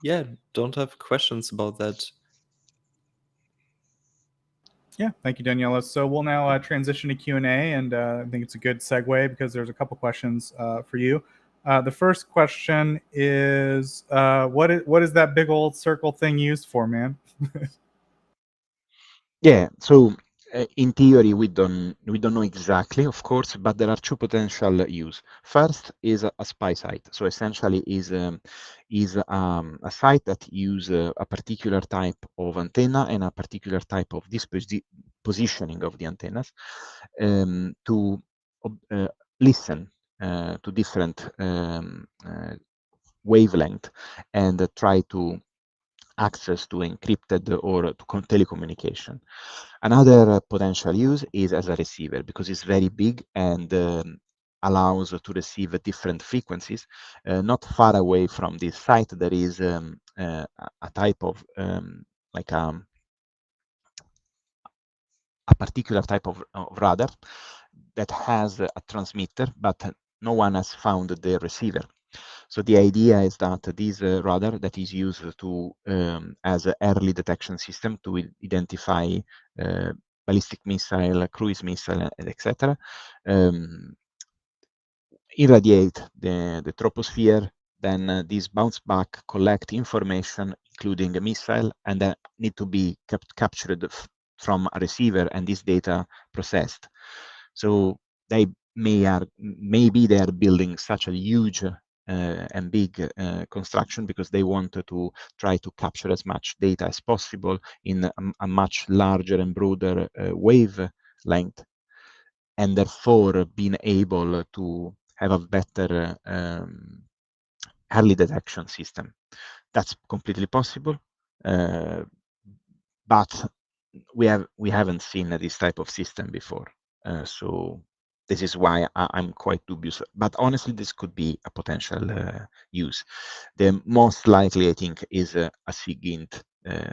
yeah, don't have questions about that. Yeah, thank you, Daniela. So we'll now transition to Q&A, and I think it's a good segue because there's a couple questions for you. The first question is, what is that big old circle thing used for, man? Yeah, so in theory we don't know exactly, of course, but there are two potential use. First is a spy site. So essentially is a site that use a particular type of antenna and a particular type of positioning of the antennas to listen to different wavelength and try to access to encrypted or to telecommunication. Another potential use is as a receiver, because it's very big and allows to receive different frequencies. Not far away from this site, there is a type of like a particular type of radar that has a transmitter, but no one has found the receiver. So the idea is that this radar that is used to as an early detection system to identify ballistic missile, cruise missile, etc., irradiate the troposphere. Then these bounce back, collect information, including a missile, and then need to be captured from a receiver, and this data processed. So they maybe they are building such a huge and big construction because they wanted to try to capture as much data as possible in a much larger and broader wavelength, and therefore being able to have a better early detection system. That's completely possible, but we haven't seen this type of system before. So this is why I'm quite dubious. But honestly, this could be a potential use. The most likely, I think, is a SIGINT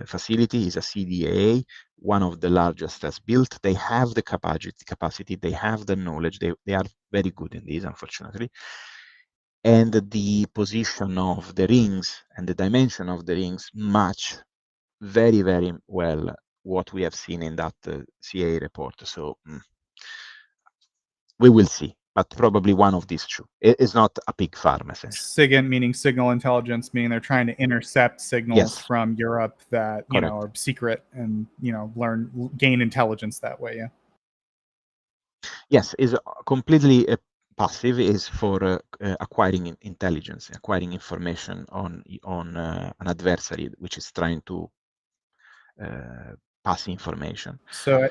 facility, is a CDAA, one of the largest that's built. They have the capacity, they have the knowledge, they are very good in this, unfortunately. And the position of the rings and the dimension of the rings match very, very well what we have seen in that CA report. So we will see. but probably one of these two. It's not a pig farm, essentially. SIGINT meaning signal intelligence, meaning they're trying to intercept signals Yes. from Europe that you know Correct. are secret, and gain intelligence that way. Yeah. Yes, is completely passive. Is for acquiring intelligence, acquiring information on an adversary which is trying to pass information. So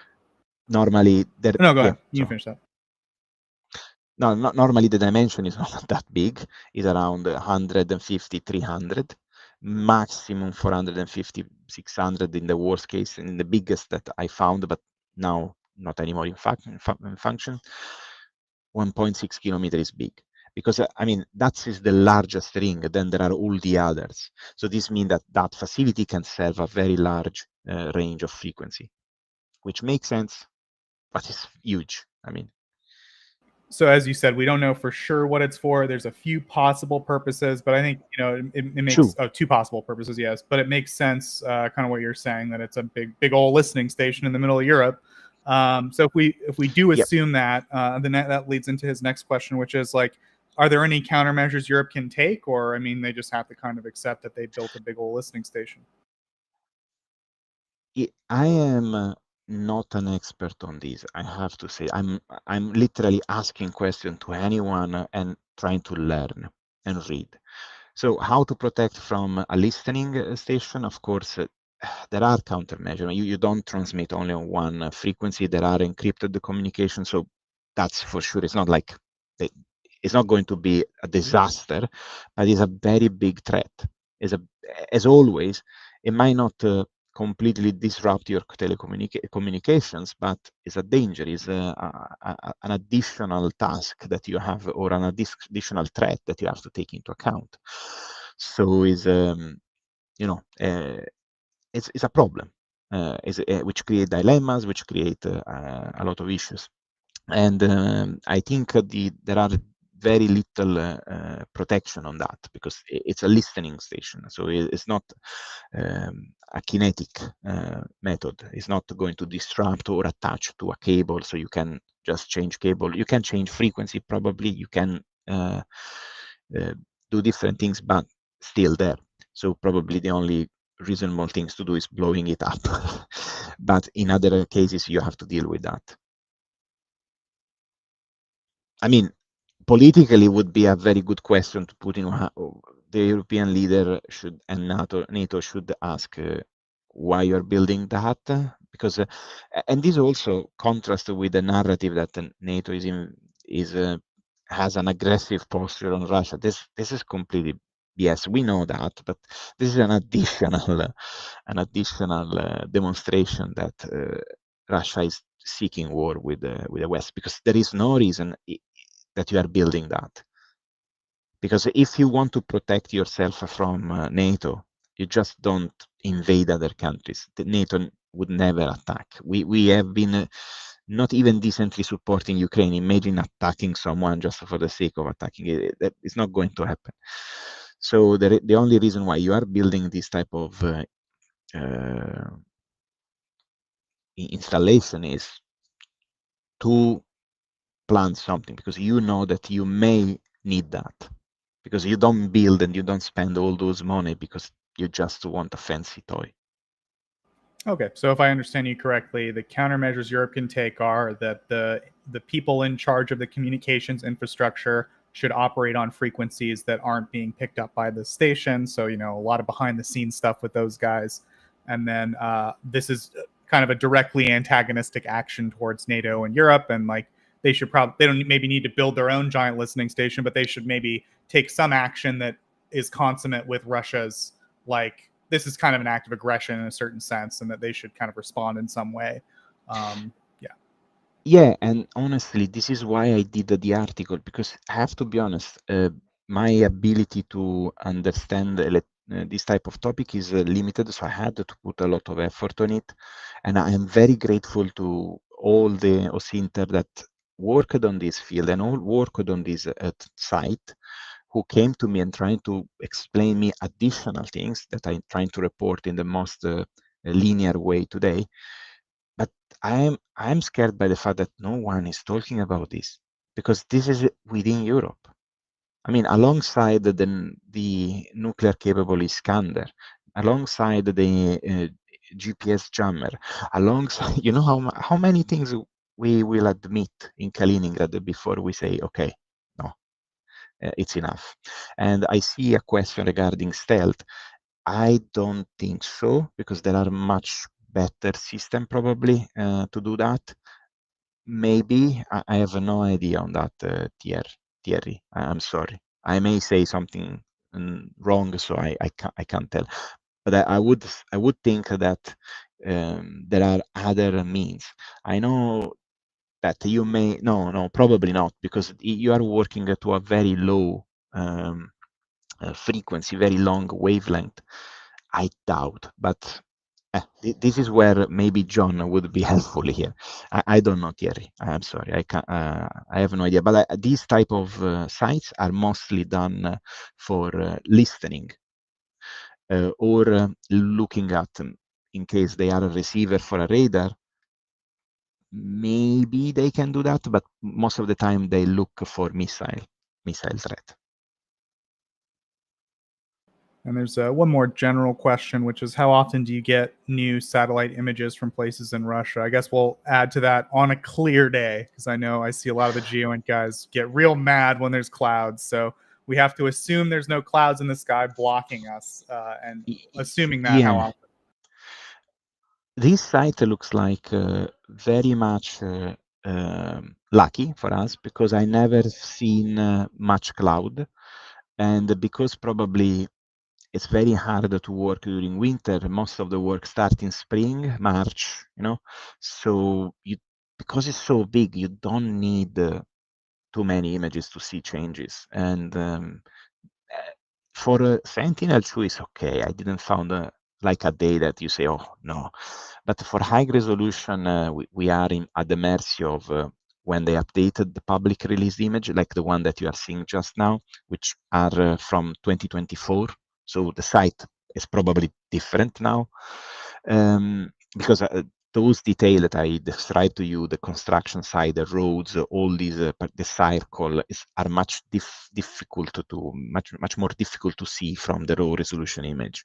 Normally, there. no, go Yeah. ahead. You So finish that. no, normally the dimension is not that big. It's around 150, 300, maximum 450, 600 in the worst case, and in the biggest that I found, but now not anymore in function. 1.6 kilometer is big, because I mean that is the largest ring. Then there are all the others. So this means that that facility can serve a very large range of frequency, which makes sense, but it's huge. I mean, So as you said, we don't know for sure what it's for. There's a few possible purposes, but I think it makes two possible purposes, yes. But it makes sense, kind of what you're saying, that it's a big old listening station in the middle of Europe. So if we do assume that, then that leads into his next question, which is like, are there any countermeasures Europe can take, or I mean, they just have to kind of accept that they built a big old listening station? I am not an expert on this. I have to say, I'm literally asking questions to anyone and trying to learn and read. So how to protect from a listening station? Of course, there are countermeasures. You don't transmit only on one frequency. There are encrypted communication. So that's for sure. It's not like it's not going to be a disaster, but it's a very big threat. As always, it might not completely disrupt your telecommunications, but it's a danger. It's an additional task that you have, or an additional threat that you have to take into account. So it's it's a problem, which create dilemmas, which create a lot of issues. And I think there are very little protection on that, because it's a listening station. So it's not a kinetic method. It's not going to disrupt or attach to a cable. So you can just change cable. You can change frequency, probably. You can do different things, but still there. So probably the only reasonable things to do is blowing it up. But in other cases, you have to deal with that. I mean, politically would be a very good question to put in. The European leader should, and NATO should ask why you're building that, because and this also contrasts with the narrative that NATO has an aggressive posture on Russia. This is completely BS. We know that, but this is an additional demonstration that Russia is seeking war with the West, because there is no reason that you are building that. Because if you want to protect yourself from NATO, you just don't invade other countries. The NATO would never attack. We have been not even decently supporting Ukraine. Imagine attacking someone just for the sake of attacking. It's not going to happen. So the only reason why you are building this type of installation is to plan something, because you know that you may need that, because you don't build and you don't spend all those money because you just want a fancy toy. Okay, so if I understand you correctly, the countermeasures Europe can take are that the people in charge of the communications infrastructure should operate on frequencies that aren't being picked up by the station. So, a lot of behind the scenes stuff with those guys. And then this is kind of a directly antagonistic action towards NATO and Europe. And like they don't maybe need to build their own giant listening station, but they should maybe take some action that is consummate with Russia's, like, this is kind of an act of aggression in a certain sense, and that they should kind of respond in some way. Yeah, and honestly, this is why I did the article, because I have to be honest, my ability to understand this type of topic is limited, so I had to put a lot of effort on it. And I am very grateful to all the OSINTER that worked on this field and all worked on this site, who came to me and trying to explain me additional things that I'm trying to report in the most linear way today. But I'm scared by the fact that no one is talking about this. because this is within Europe. I mean, alongside the nuclear-capable Iskander, alongside the GPS jammer, alongside, you know how many things we will admit in Kaliningrad before we say, okay, no, it's enough. And I see a question regarding stealth. I don't think so, because there are much better system probably to do that. Maybe I have no idea on that, Thierry. I'm sorry. I may say something wrong, so I can't tell. But I would think that there are other means. I know that you may no, probably not, because you are working to a very low frequency, very long wavelength. I doubt, but this is where maybe John would be helpful here. I don't know, Thierry. I'm sorry, I can't. I have no idea. But these type of sites are mostly done for listening or looking at, in case they are a receiver for a radar. Maybe they can do that, but most of the time they look for missile threat. And there's one more general question, which is how often do you get new satellite images from places in Russia? I guess we'll add to that on a clear day, because I know I see a lot of the GeoInt guys get real mad when there's clouds. So we have to assume there's no clouds in the sky blocking us, and assuming that, how often? This site looks like very much lucky for us, because I never seen much cloud, and because probably it's very hard to work during winter. Most of the work starts in spring, March, so because it's so big, you don't need too many images to see changes. And for Sentinel-2 is okay. I didn't found like a day that you say, oh no. But for high resolution, we are at the mercy of when they updated the public release image, like the one that you are seeing just now, which are from 2024. So the site is probably different now, because those details that I described to you, the construction side, the roads, all these, the circle are much much more difficult to see from the raw resolution image.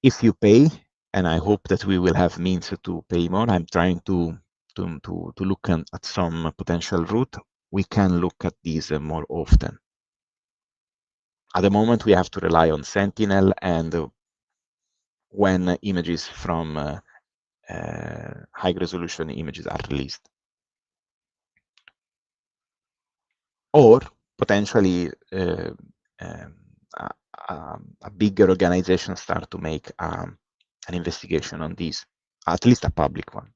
If you pay, and I hope that we will have means to pay more, I'm trying to look at some potential route. We can look at these more often. At the moment, we have to rely on Sentinel, and when images from high resolution images are released, or potentially a bigger organization start to make an investigation on these, at least a public one.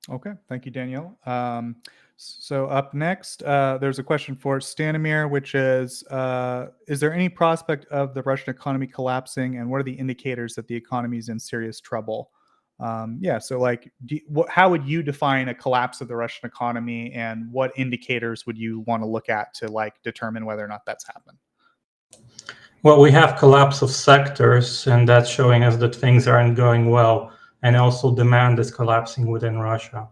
Okay, thank you, Danielle. So up next, there's a question for Stanimir, which is there any prospect of the Russian economy collapsing, and what are the indicators that the economy is in serious trouble? Yeah, so like, how would you define a collapse of the Russian economy, and what indicators would you want to look at to like determine whether or not that's happened? Well, we have collapse of sectors, and that's showing us that things aren't going well, and also demand is collapsing within Russia.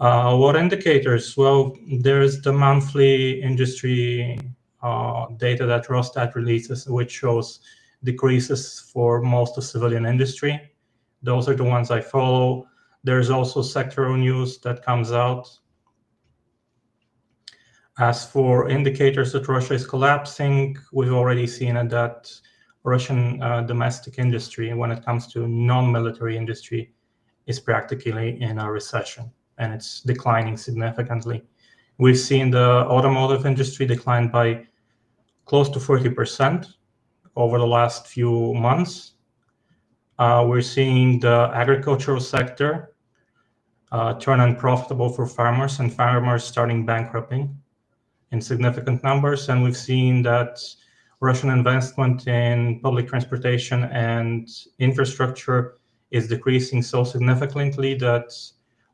What indicators? Well, there's the monthly industry data that Rostat releases, which shows decreases for most of civilian industry. Those are the ones I follow. There's also sectoral news that comes out. As for indicators that Russia is collapsing, we've already seen that Russian domestic industry, when it comes to non-military industry, is practically in a recession, and it's declining significantly. We've seen the automotive industry decline by close to 40% over the last few months. We're seeing the agricultural sector turn unprofitable for farmers, and farmers starting bankrupting in significant numbers. And we've seen that Russian investment in public transportation and infrastructure is decreasing so significantly that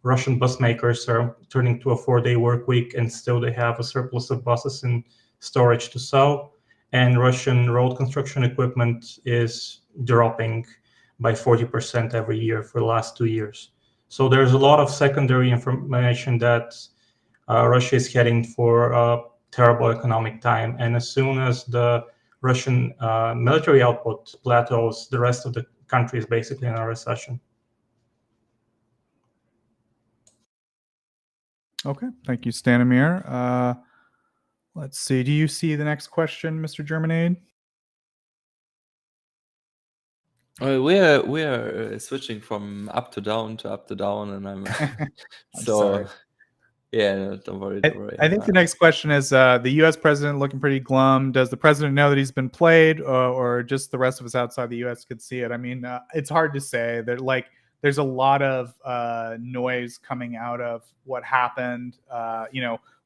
Russian bus makers are turning to a 4-day work week, and still they have a surplus of buses in storage to sell. And Russian road construction equipment is dropping by 40% every year for the last 2 years. So there's a lot of secondary information that Russia is heading for a terrible economic time. And as soon as the Russian military output plateaus, the rest of the country is basically in a recession. Okay, thank you, Stanimir. Let's see. Do you see the next question, Mr. Germanade? We're switching from up to down, and I'm I'm so sorry. yeah. No, don't worry, don't worry. I think the next question is the U.S. president looking pretty glum. Does the president know that he's been played, or just the rest of us outside the U.S. could see it? I mean, it's hard to say. There's a lot of noise coming out of what happened.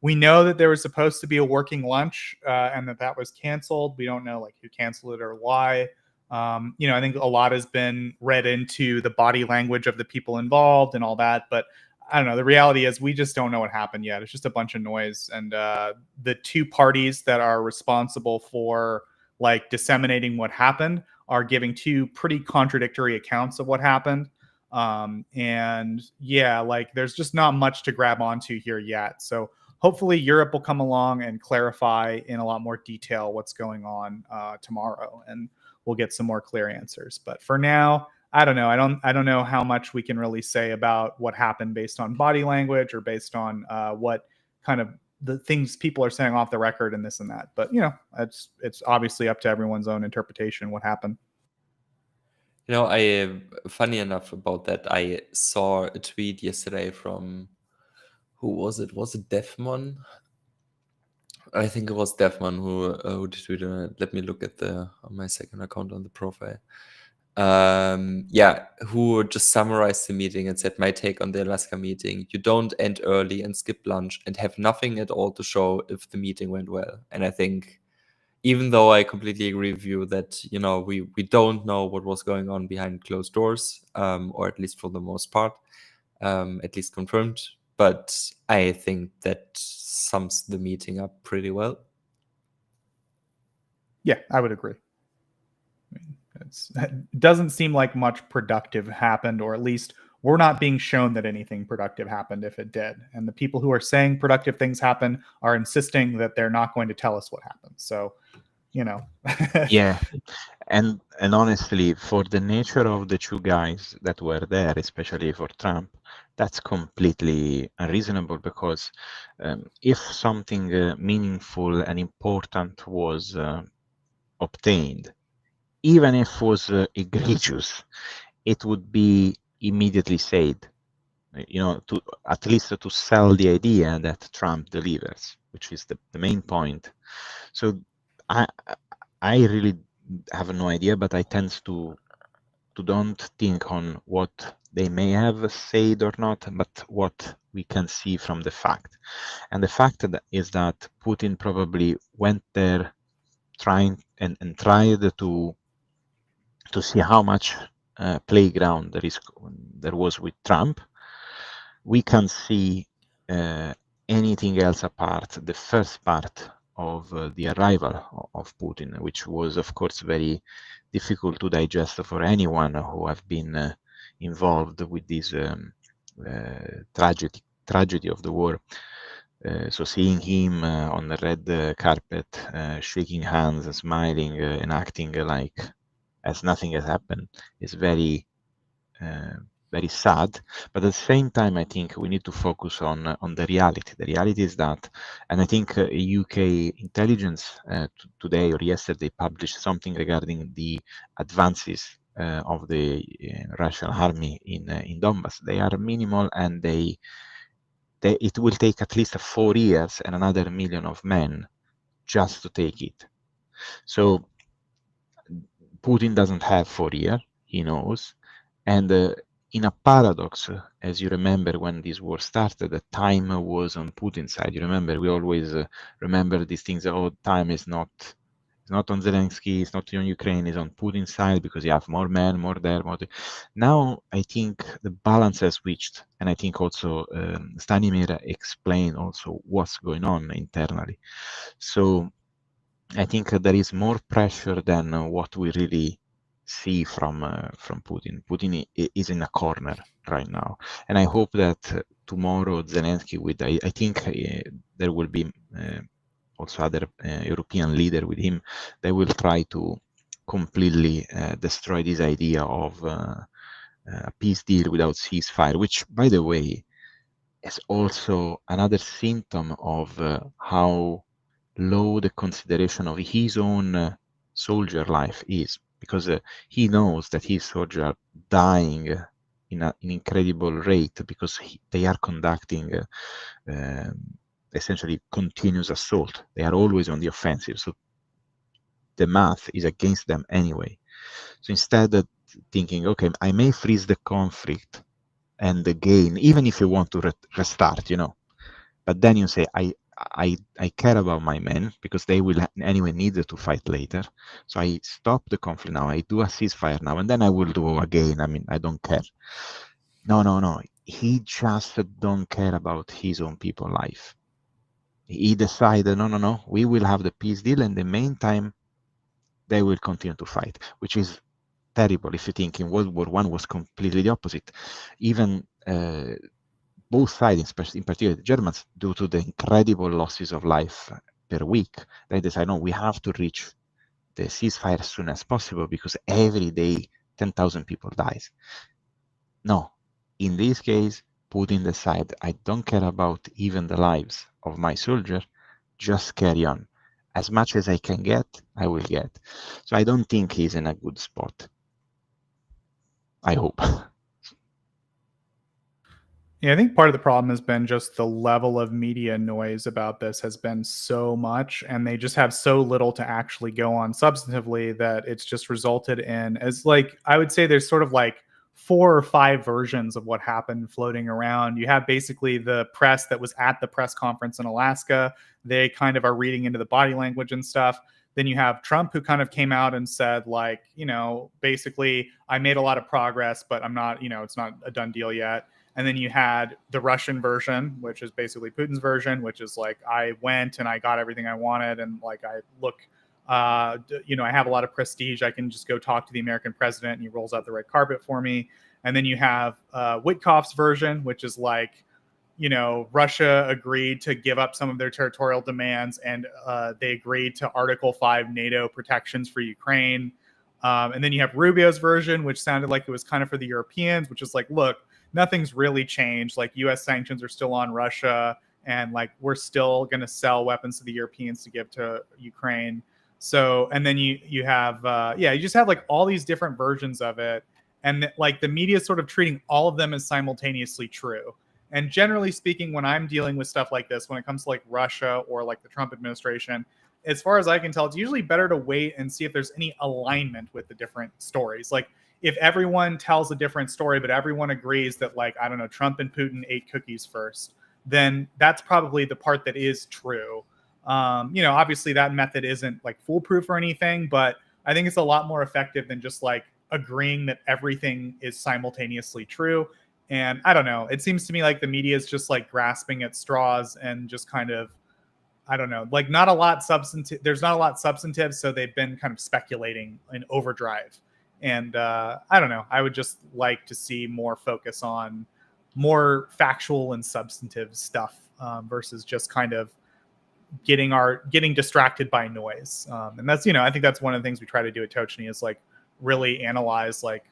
We know that there was supposed to be a working lunch, and that was canceled. We don't know who canceled it or why. I think a lot has been read into the body language of the people involved and all that, but I don't know. The reality is we just don't know what happened yet. It's just a bunch of noise. And the two parties that are responsible for disseminating what happened are giving two pretty contradictory accounts of what happened. And yeah, there's just not much to grab onto here yet. So hopefully Europe will come along and clarify in a lot more detail what's going on tomorrow. And we'll get some more clear answers. But for now, I don't know. I don't know how much we can really say about what happened based on body language or based on what kind of the things people are saying off the record and this and that. But it's obviously up to everyone's own interpretation what happened. Funny enough about that, I saw a tweet yesterday from who was it? Was it Defmon? I think it was Defmon who tweeted. Let me look at on my second account on the profile. Who just summarized the meeting and said, my take on the Alaska meeting: you don't end early and skip lunch and have nothing at all to show if the meeting went well. And I think, even though I completely agree with you that we don't know what was going on behind closed doors, or at least for the most part, at least confirmed, but I think that sums the meeting up pretty well. Yeah, I would agree. It doesn't seem like much productive happened, or at least we're not being shown that anything productive happened if it did. And the people who are saying productive things happen are insisting that they're not going to tell us what happened. So, Yeah. And honestly, for the nature of the two guys that were there, especially for Trump, that's completely unreasonable, because if something meaningful and important was obtained, even if it was egregious, it would be immediately said, to at least to sell the idea that Trump delivers, which is the main point. So I really have no idea, but I tend to don't think on what they may have said or not, but what we can see from the fact. And the fact is that Putin probably went there trying and tried to see how much playground there was with Trump. We can see anything else apart the first part of the arrival of Putin, which was, of course, very difficult to digest for anyone who have been involved with this tragedy of the war. So seeing him on the red carpet, shaking hands, smiling, and acting like as nothing has happened is very very sad. But at the same time, I think we need to focus on the reality. The reality is that, and I think UK intelligence today or yesterday published something regarding the advances of the Russian army in Donbass. They are minimal, and it will take at least 4 years and another million of men just to take it. So Putin doesn't have 4 years, he knows. And in a paradox, as you remember when this war started, the time was on Putin's side. You remember, we always remember these things. Oh, time is not on Zelensky, it's not on Ukraine, it's on Putin's side because you have more men, more there, more there. Now, I think the balance has switched. And I think also Stanimir explained also what's going on internally. So I think there is more pressure than what we really see from Putin. Putin is in a corner right now, and I hope that tomorrow Zelensky, with I think there will be also other European leader with him, they will try to completely destroy this idea of a peace deal without ceasefire, which, by the way, is also another symptom of how low the consideration of his own soldier life is, because he knows that his soldiers are dying in an incredible rate because they are conducting essentially continuous assault. They are always on the offensive, so the math is against them anyway. So instead of thinking, okay, I may freeze the conflict and gain, even if you want to restart, but then you say, I care about my men because they will anyway need to fight later. So I stop the conflict now. I do a ceasefire now, and then I will do again. I mean, I don't care. No. He just don't care about his own people's life. He decided, no. We will have the peace deal, and in the meantime, they will continue to fight, which is terrible if you think in World War I was completely the opposite. Even both sides, in particular the Germans, due to the incredible losses of life per week, they decide, no, we have to reach the ceasefire as soon as possible because every day 10,000 people dies. No, in this case, Putin decided, I don't care about even the lives of my soldier, just carry on. As much as I can get, I will get. So I don't think he's in a good spot. I hope. Yeah, I think part of the problem has been just the level of media noise about this has been so much, and they just have so little to actually go on substantively that it's just resulted in, as like, I would say there's sort of like 4 or 5 versions of what happened floating around. You have basically the press that was at the press conference in Alaska. They kind of are reading into the body language and stuff. Then you have Trump, who kind of came out and said, like, basically, I made a lot of progress, but I'm not, it's not a done deal yet. And then you had the Russian version, which is basically Putin's version, which is like, I went and I got everything I wanted. And like, I look, I have a lot of prestige. I can just go talk to the American president and he rolls out the red carpet for me. And then you have Witkoff's version, which is like, Russia agreed to give up some of their territorial demands and they agreed to Article 5 NATO protections for Ukraine. And then you have Rubio's version, which sounded like it was kind of for the Europeans, which is like, look, nothing's really changed. Like, US sanctions are still on Russia, and like, we're still going to sell weapons to the Europeans to give to Ukraine. So, and then you have, you just have like all these different versions of it. And like the media is sort of treating all of them as simultaneously true. And generally speaking, when I'm dealing with stuff like this, when it comes to like Russia or like the Trump administration, as far as I can tell, it's usually better to wait and see if there's any alignment with the different stories. Like, if everyone tells a different story, but everyone agrees that, like, I don't know, Trump and Putin ate cookies first, then that's probably the part that is true. Obviously that method isn't like foolproof or anything, but I think it's a lot more effective than just like agreeing that everything is simultaneously true. And I don't know, it seems to me like the media is just like grasping at straws and just kind of, I don't know, like not a lot substantive. There's not a lot substantive. So they've been kind of speculating in overdrive. And I don't know. I would just like to see more focus on more factual and substantive stuff versus just kind of getting distracted by noise. And that's, I think that's one of the things we try to do at Tochnyi is like really analyze like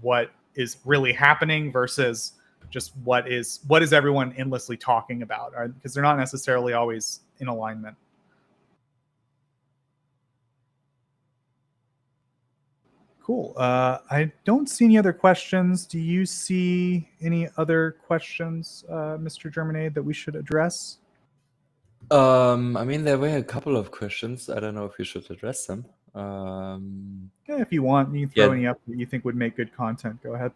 what is really happening versus just what is everyone endlessly talking about, because they're not necessarily always in alignment. Cool. I don't see any other questions. Do you see any other questions, Mr. Germanade, that we should address? I mean, there were a couple of questions. I don't know if you should address them. Yeah, if you want, you can throw any up that you think would make good content. Go ahead.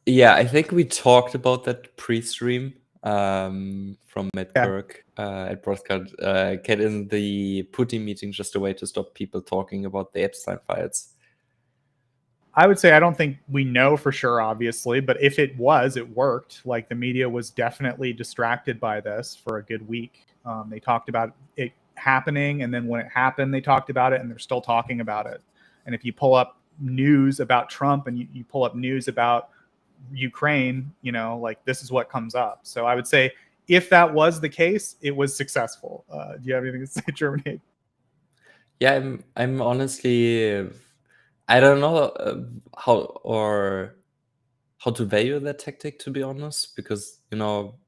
Yeah, I think we talked about that pre-stream from Matt Kirk at Broadcast. Get in the Putin meeting just a way to stop people talking about the Epstein files. I would say I don't think we know for sure, obviously, but if it worked. Like, the media was definitely distracted by this for a good week. They talked about it happening, and then when it happened, they talked about it, and they're still talking about it. And if you pull up news about Trump and you pull up news about Ukraine, like this is what comes up. So I would say if that was the case, it was successful. Do you have anything to say, Germany? Yeah, I'm honestly, I don't know how to value that tactic, to be honest, because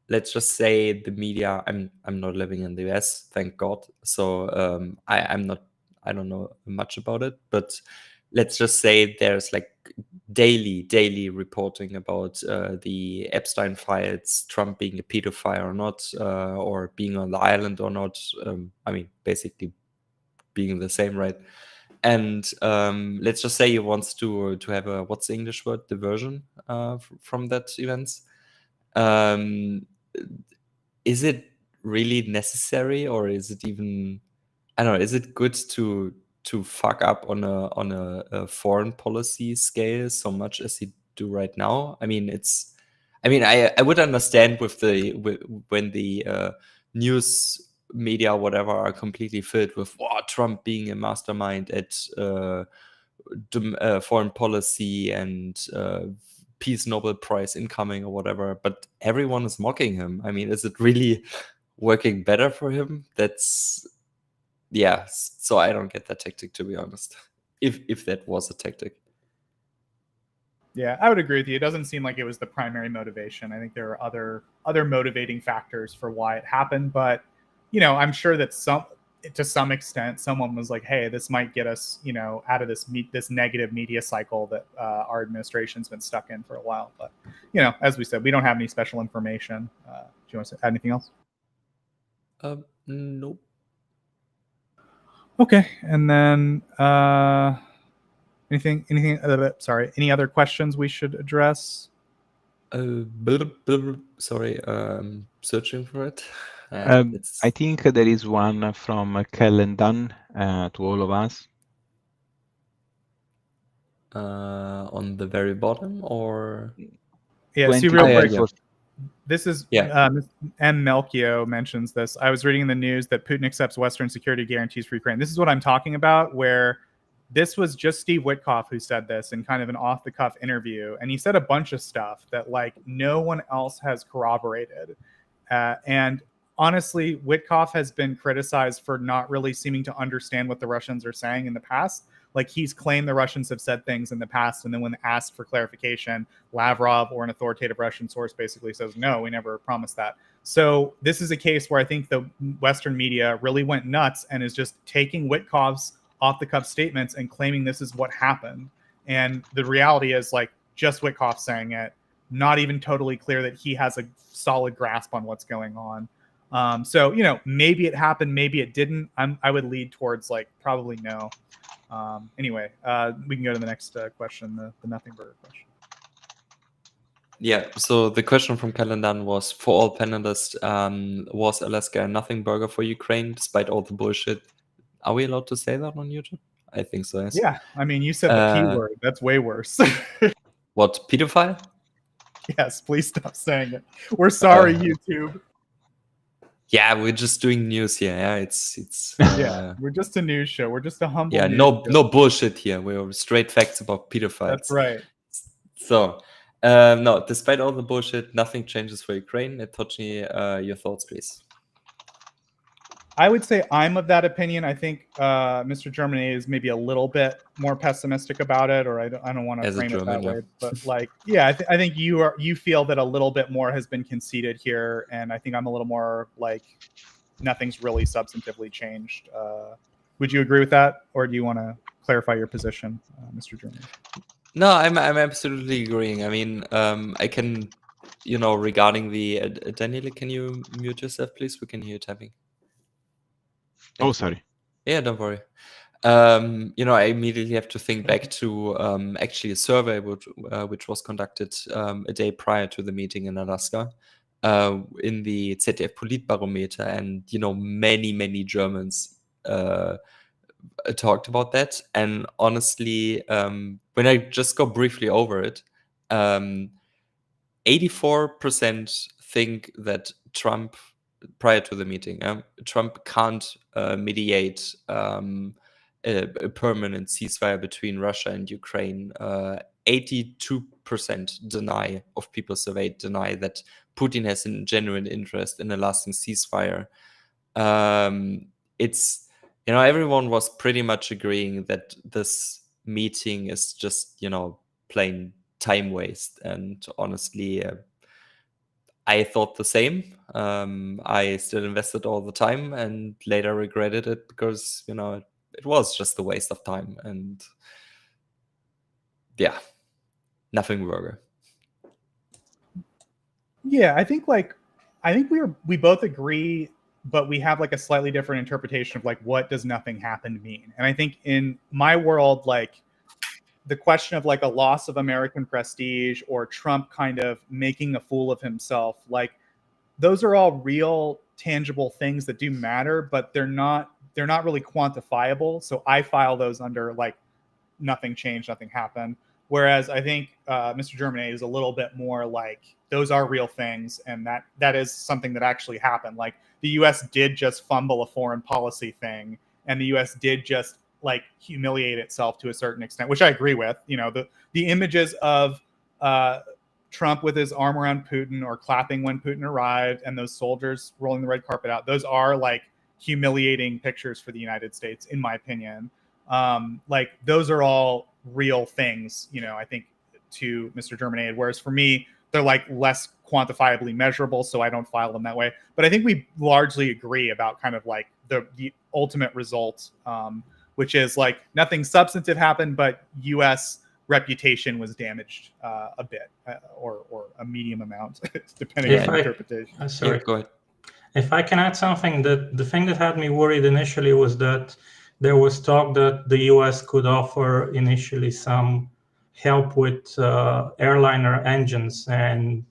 let's just say the media. I'm not living in the US, thank God. So I don't know much about it, but let's just say there's like daily reporting about the Epstein files, Trump being a pedophile or not, or being on the island or not. I mean, basically being the same, right? And let's just say he wants to have a, what's the English word, diversion from that events. Is it really necessary, or is it even, I don't know, is it good to fuck up on a foreign policy scale so much as he do right now? I mean, I would understand when the news media, whatever, are completely filled with Trump being a mastermind at foreign policy and Peace Nobel Prize incoming or whatever, but everyone is mocking him. I mean, is it really working better for him? So I don't get that tactic, to be honest. If that was a tactic. Yeah, I would agree with you. It doesn't seem like it was the primary motivation. I think there are other motivating factors for why it happened, but I'm sure that to some extent someone was like, hey, this might get us out of this negative media cycle that our administration's been stuck in for a while. But as we said, we don't have any special information. Do you want to add anything else? Nope. Okay, and then any other questions we should address? Sorry, searching for it. I think there is one from Kaliningrad to all of us. On the very bottom, or see real quick. Yeah. This is M. Melchio mentions this. I was reading in the news that Putin accepts Western security guarantees for Ukraine. This is what I'm talking about, where this was just Steve Witkoff who said this in kind of an off-the-cuff interview, and he said a bunch of stuff that like no one else has corroborated. And honestly, Witkoff has been criticized for not really seeming to understand what the Russians are saying in the past. Like he's claimed the Russians have said things in the past, and then when asked for clarification, Lavrov or an authoritative Russian source basically says, no, we never promised that. So this is a case where I think the Western media really went nuts and is just taking Witkoff's off-the-cuff statements and claiming this is what happened. And the reality is like just Witkoff saying it, not even totally clear that he has a solid grasp on what's going on. So, maybe it happened, maybe it didn't. I would lead towards like probably no. Anyway, we can go to the next question, the Nothing Burger question. Yeah, so the question from Kaliningrad was, for all panelists, was Alaska a nothing burger for Ukraine, despite all the bullshit? Are we allowed to say that on YouTube? I think so, yes. Yeah, I mean, you said the P word. That's way worse. What, pedophile? Yes, please stop saying it. We're sorry, YouTube. Yeah, we're just doing news here. Yeah, it's yeah, we're just a news show. We're just a humble. Yeah, news no bullshit here. We're straight facts about pedophiles. That's right. So, no, despite all the bullshit, nothing changes for Ukraine. Tochnyi, your thoughts, please. I would say I'm of that opinion. I think Mr. Germany is maybe a little bit more pessimistic about it, or I don't want to frame it that way. But like, yeah, I think you feel that a little bit more has been conceded here, and I think I'm a little more like nothing's really substantively changed. Would you agree with that, or do you want to clarify your position, Mr. Germany? No, I'm absolutely agreeing. I mean, I can, regarding the Daniel, can you mute yourself, please? We can hear you typing. Oh, sorry. Yeah, don't worry. I immediately have to think back to actually a survey which was conducted a day prior to the meeting in Alaska in the ZDF Politbarometer, and many Germans talked about that. And honestly, when I just go briefly over it, 84% think that Trump, prior to the meeting, Trump can't mediate a permanent ceasefire between Russia and Ukraine. 82% of people surveyed deny that Putin has a genuine interest in a lasting ceasefire. It's, everyone was pretty much agreeing that this meeting is just, plain time waste. And honestly, I thought the same. I still invested all the time and later regretted it because, it was just a waste of time. And yeah, nothing burger. Yeah, I think we both agree, but we have like a slightly different interpretation of like what does nothing happen mean. And I think in my world, like the question of like a loss of American prestige or Trump kind of making a fool of himself, like those are all real tangible things that do matter, but they're not really quantifiable. So I file those under like nothing changed, nothing happened. Whereas I think Mr. Germany is a little bit more like those are real things, and that is something that actually happened. Like the U.S. did just fumble a foreign policy thing, and the U.S. did just like humiliate itself to a certain extent, which I agree with. The images of Trump with his arm around Putin or clapping when Putin arrived, and those soldiers rolling the red carpet out, those are like humiliating pictures for the United States, in my opinion. Like those are all real things, I think, to Mr. Germinated. Whereas for me, they're like less quantifiably measurable, so I don't file them that way. But I think we largely agree about kind of like the ultimate result, which is like nothing substantive happened, but U.S. reputation was damaged a bit, or a medium amount, depending on interpretation. Sorry. Yeah, go ahead. If I can add something, the thing that had me worried initially was that there was talk that the U.S. could offer initially some help with airliner engines and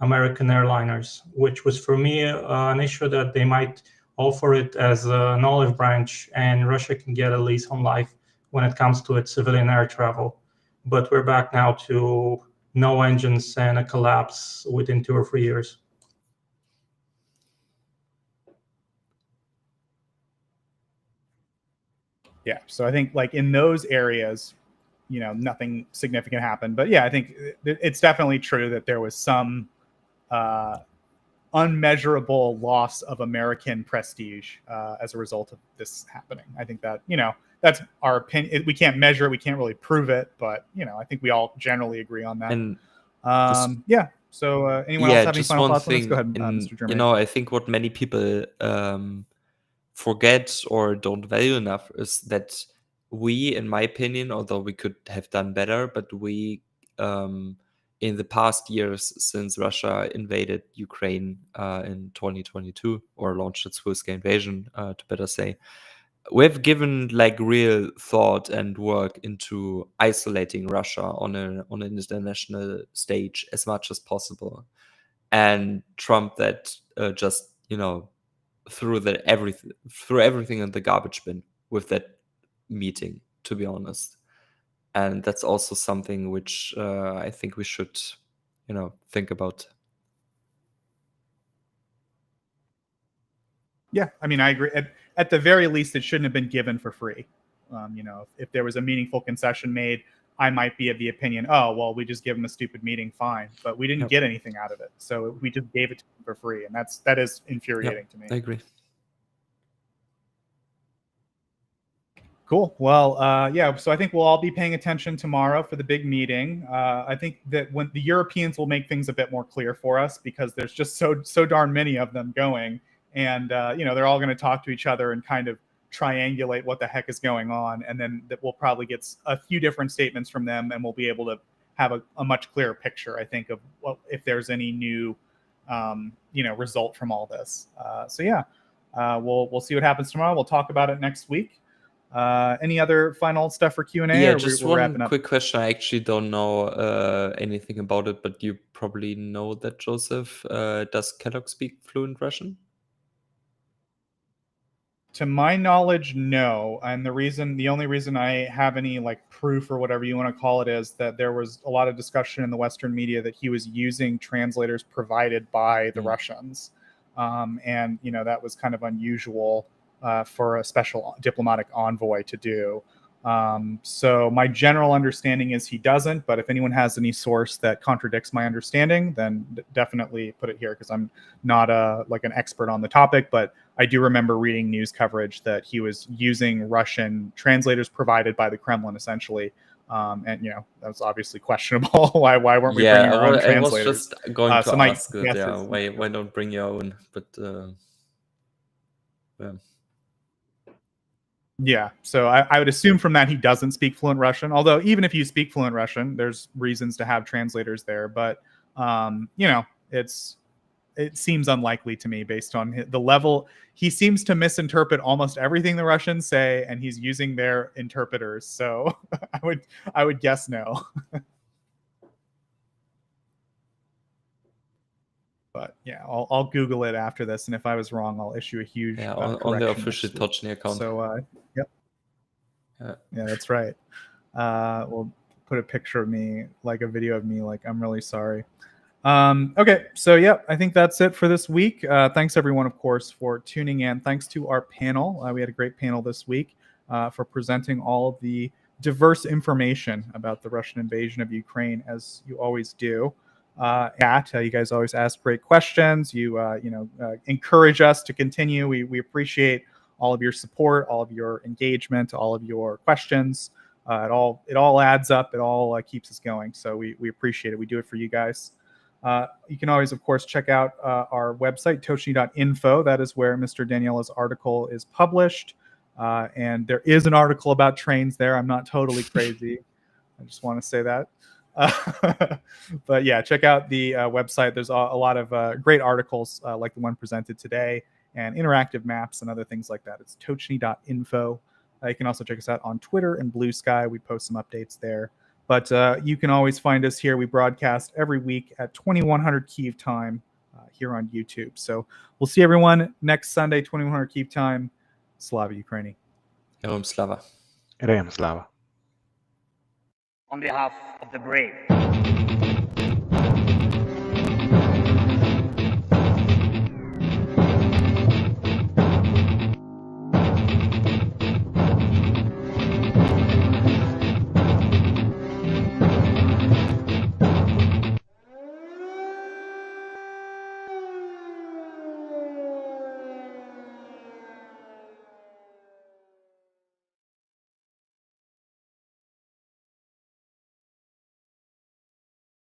American airliners, which was for me an issue that they might offer it as an olive branch, and Russia can get a lease on life when it comes to its civilian air travel. But we're back now to no engines and a collapse within 2 or 3 years. Yeah, so I think like in those areas, nothing significant happened. But yeah, I think it's definitely true that there was some unmeasurable loss of American prestige as a result of this happening. I think that, that's our opinion. We can't measure it. We can't really prove it. But, I think we all generally agree on that. And yeah. So anyone else have any final thoughts on this? Go ahead, Mr. Germain. I think what many people forget or don't value enough is that we, in my opinion, although we could have done better, but we, in the past years since Russia invaded Ukraine in 2022, or launched its full-scale invasion, to better say, we've given like real thought and work into isolating Russia on an international stage as much as possible. And Trump that just, threw everything in the garbage bin with that meeting, to be honest. And that's also something which I think we should, think about. Yeah, I mean, I agree. At the very least, it shouldn't have been given for free. If there was a meaningful concession made, I might be of the opinion, oh, well, we just give them a stupid meeting, fine. But we didn't get anything out of it. So we just gave it to them for free. And that is infuriating to me. I agree. Cool. Well, yeah, so I think we'll all be paying attention tomorrow for the big meeting. I think that when the Europeans will make things a bit more clear for us, because there's just so darn many of them going. And, they're all going to talk to each other and kind of triangulate what the heck is going on. And then that we'll probably get a few different statements from them, and we'll be able to have a much clearer picture, I think, of if there's any new, result from all this. So, yeah, we'll see what happens tomorrow. We'll talk about it next week. Any other final stuff for Q&A? Yeah, or just we're one quick question. I actually don't know anything about it, but you probably know that, Joseph. Does Kellogg speak fluent Russian? To my knowledge, no. And the only reason I have any like proof or whatever you want to call it is that there was a lot of discussion in the Western media that he was using translators provided by the Russians. And, that was kind of unusual. for a special diplomatic envoy to do. So my general understanding is he doesn't, but if anyone has any source that contradicts my understanding, then definitely put it here, because I'm not like an expert on the topic, but I do remember reading news coverage that he was using Russian translators provided by the Kremlin, essentially. And that was obviously questionable. why weren't we bringing our own translators? I was just going to so my ask it, guess yeah, is- why don't bring your own? But yeah. Yeah, so I would assume from that he doesn't speak fluent Russian. Although even if you speak fluent Russian, there's reasons to have translators there. But it seems unlikely to me based on the level. He seems to misinterpret almost everything the Russians say, and he's using their interpreters. So I would guess no. But yeah, I'll Google it after this, and if I was wrong, I'll issue a huge on the correction official next week. Tochnyi account. So yep. Yeah, that's right. We'll put a picture of me, like a video of me, like I'm really sorry. Okay, so yep, I think that's it for this week. Thanks everyone, of course, for tuning in. Thanks to our panel. We had a great panel this week for presenting all of the diverse information about the Russian invasion of Ukraine, as you always do. You guys always ask great questions. You encourage us to continue. We appreciate all of your support, all of your engagement, all of your questions. It all adds up. It all keeps us going. So we appreciate it. We do it for you guys. You can always, of course, check out our website, Tochnyi.info. That is where Mr. Daniela's article is published. And there is an article about trains there. I'm not totally crazy. I just want to say that. But yeah, check out the website. There's a lot of great articles like the one presented today, and interactive maps and other things like that. It's Tochnyi.info. You can also check us out on Twitter and Blue Sky. We post some updates there. But you can always find us here. We broadcast every week at 2100 Kyiv time here on YouTube. So we'll see everyone next Sunday, 2100 Kyiv time. Slava Ukraini. Heroem Slava. Heroem Slava. On behalf of the brave.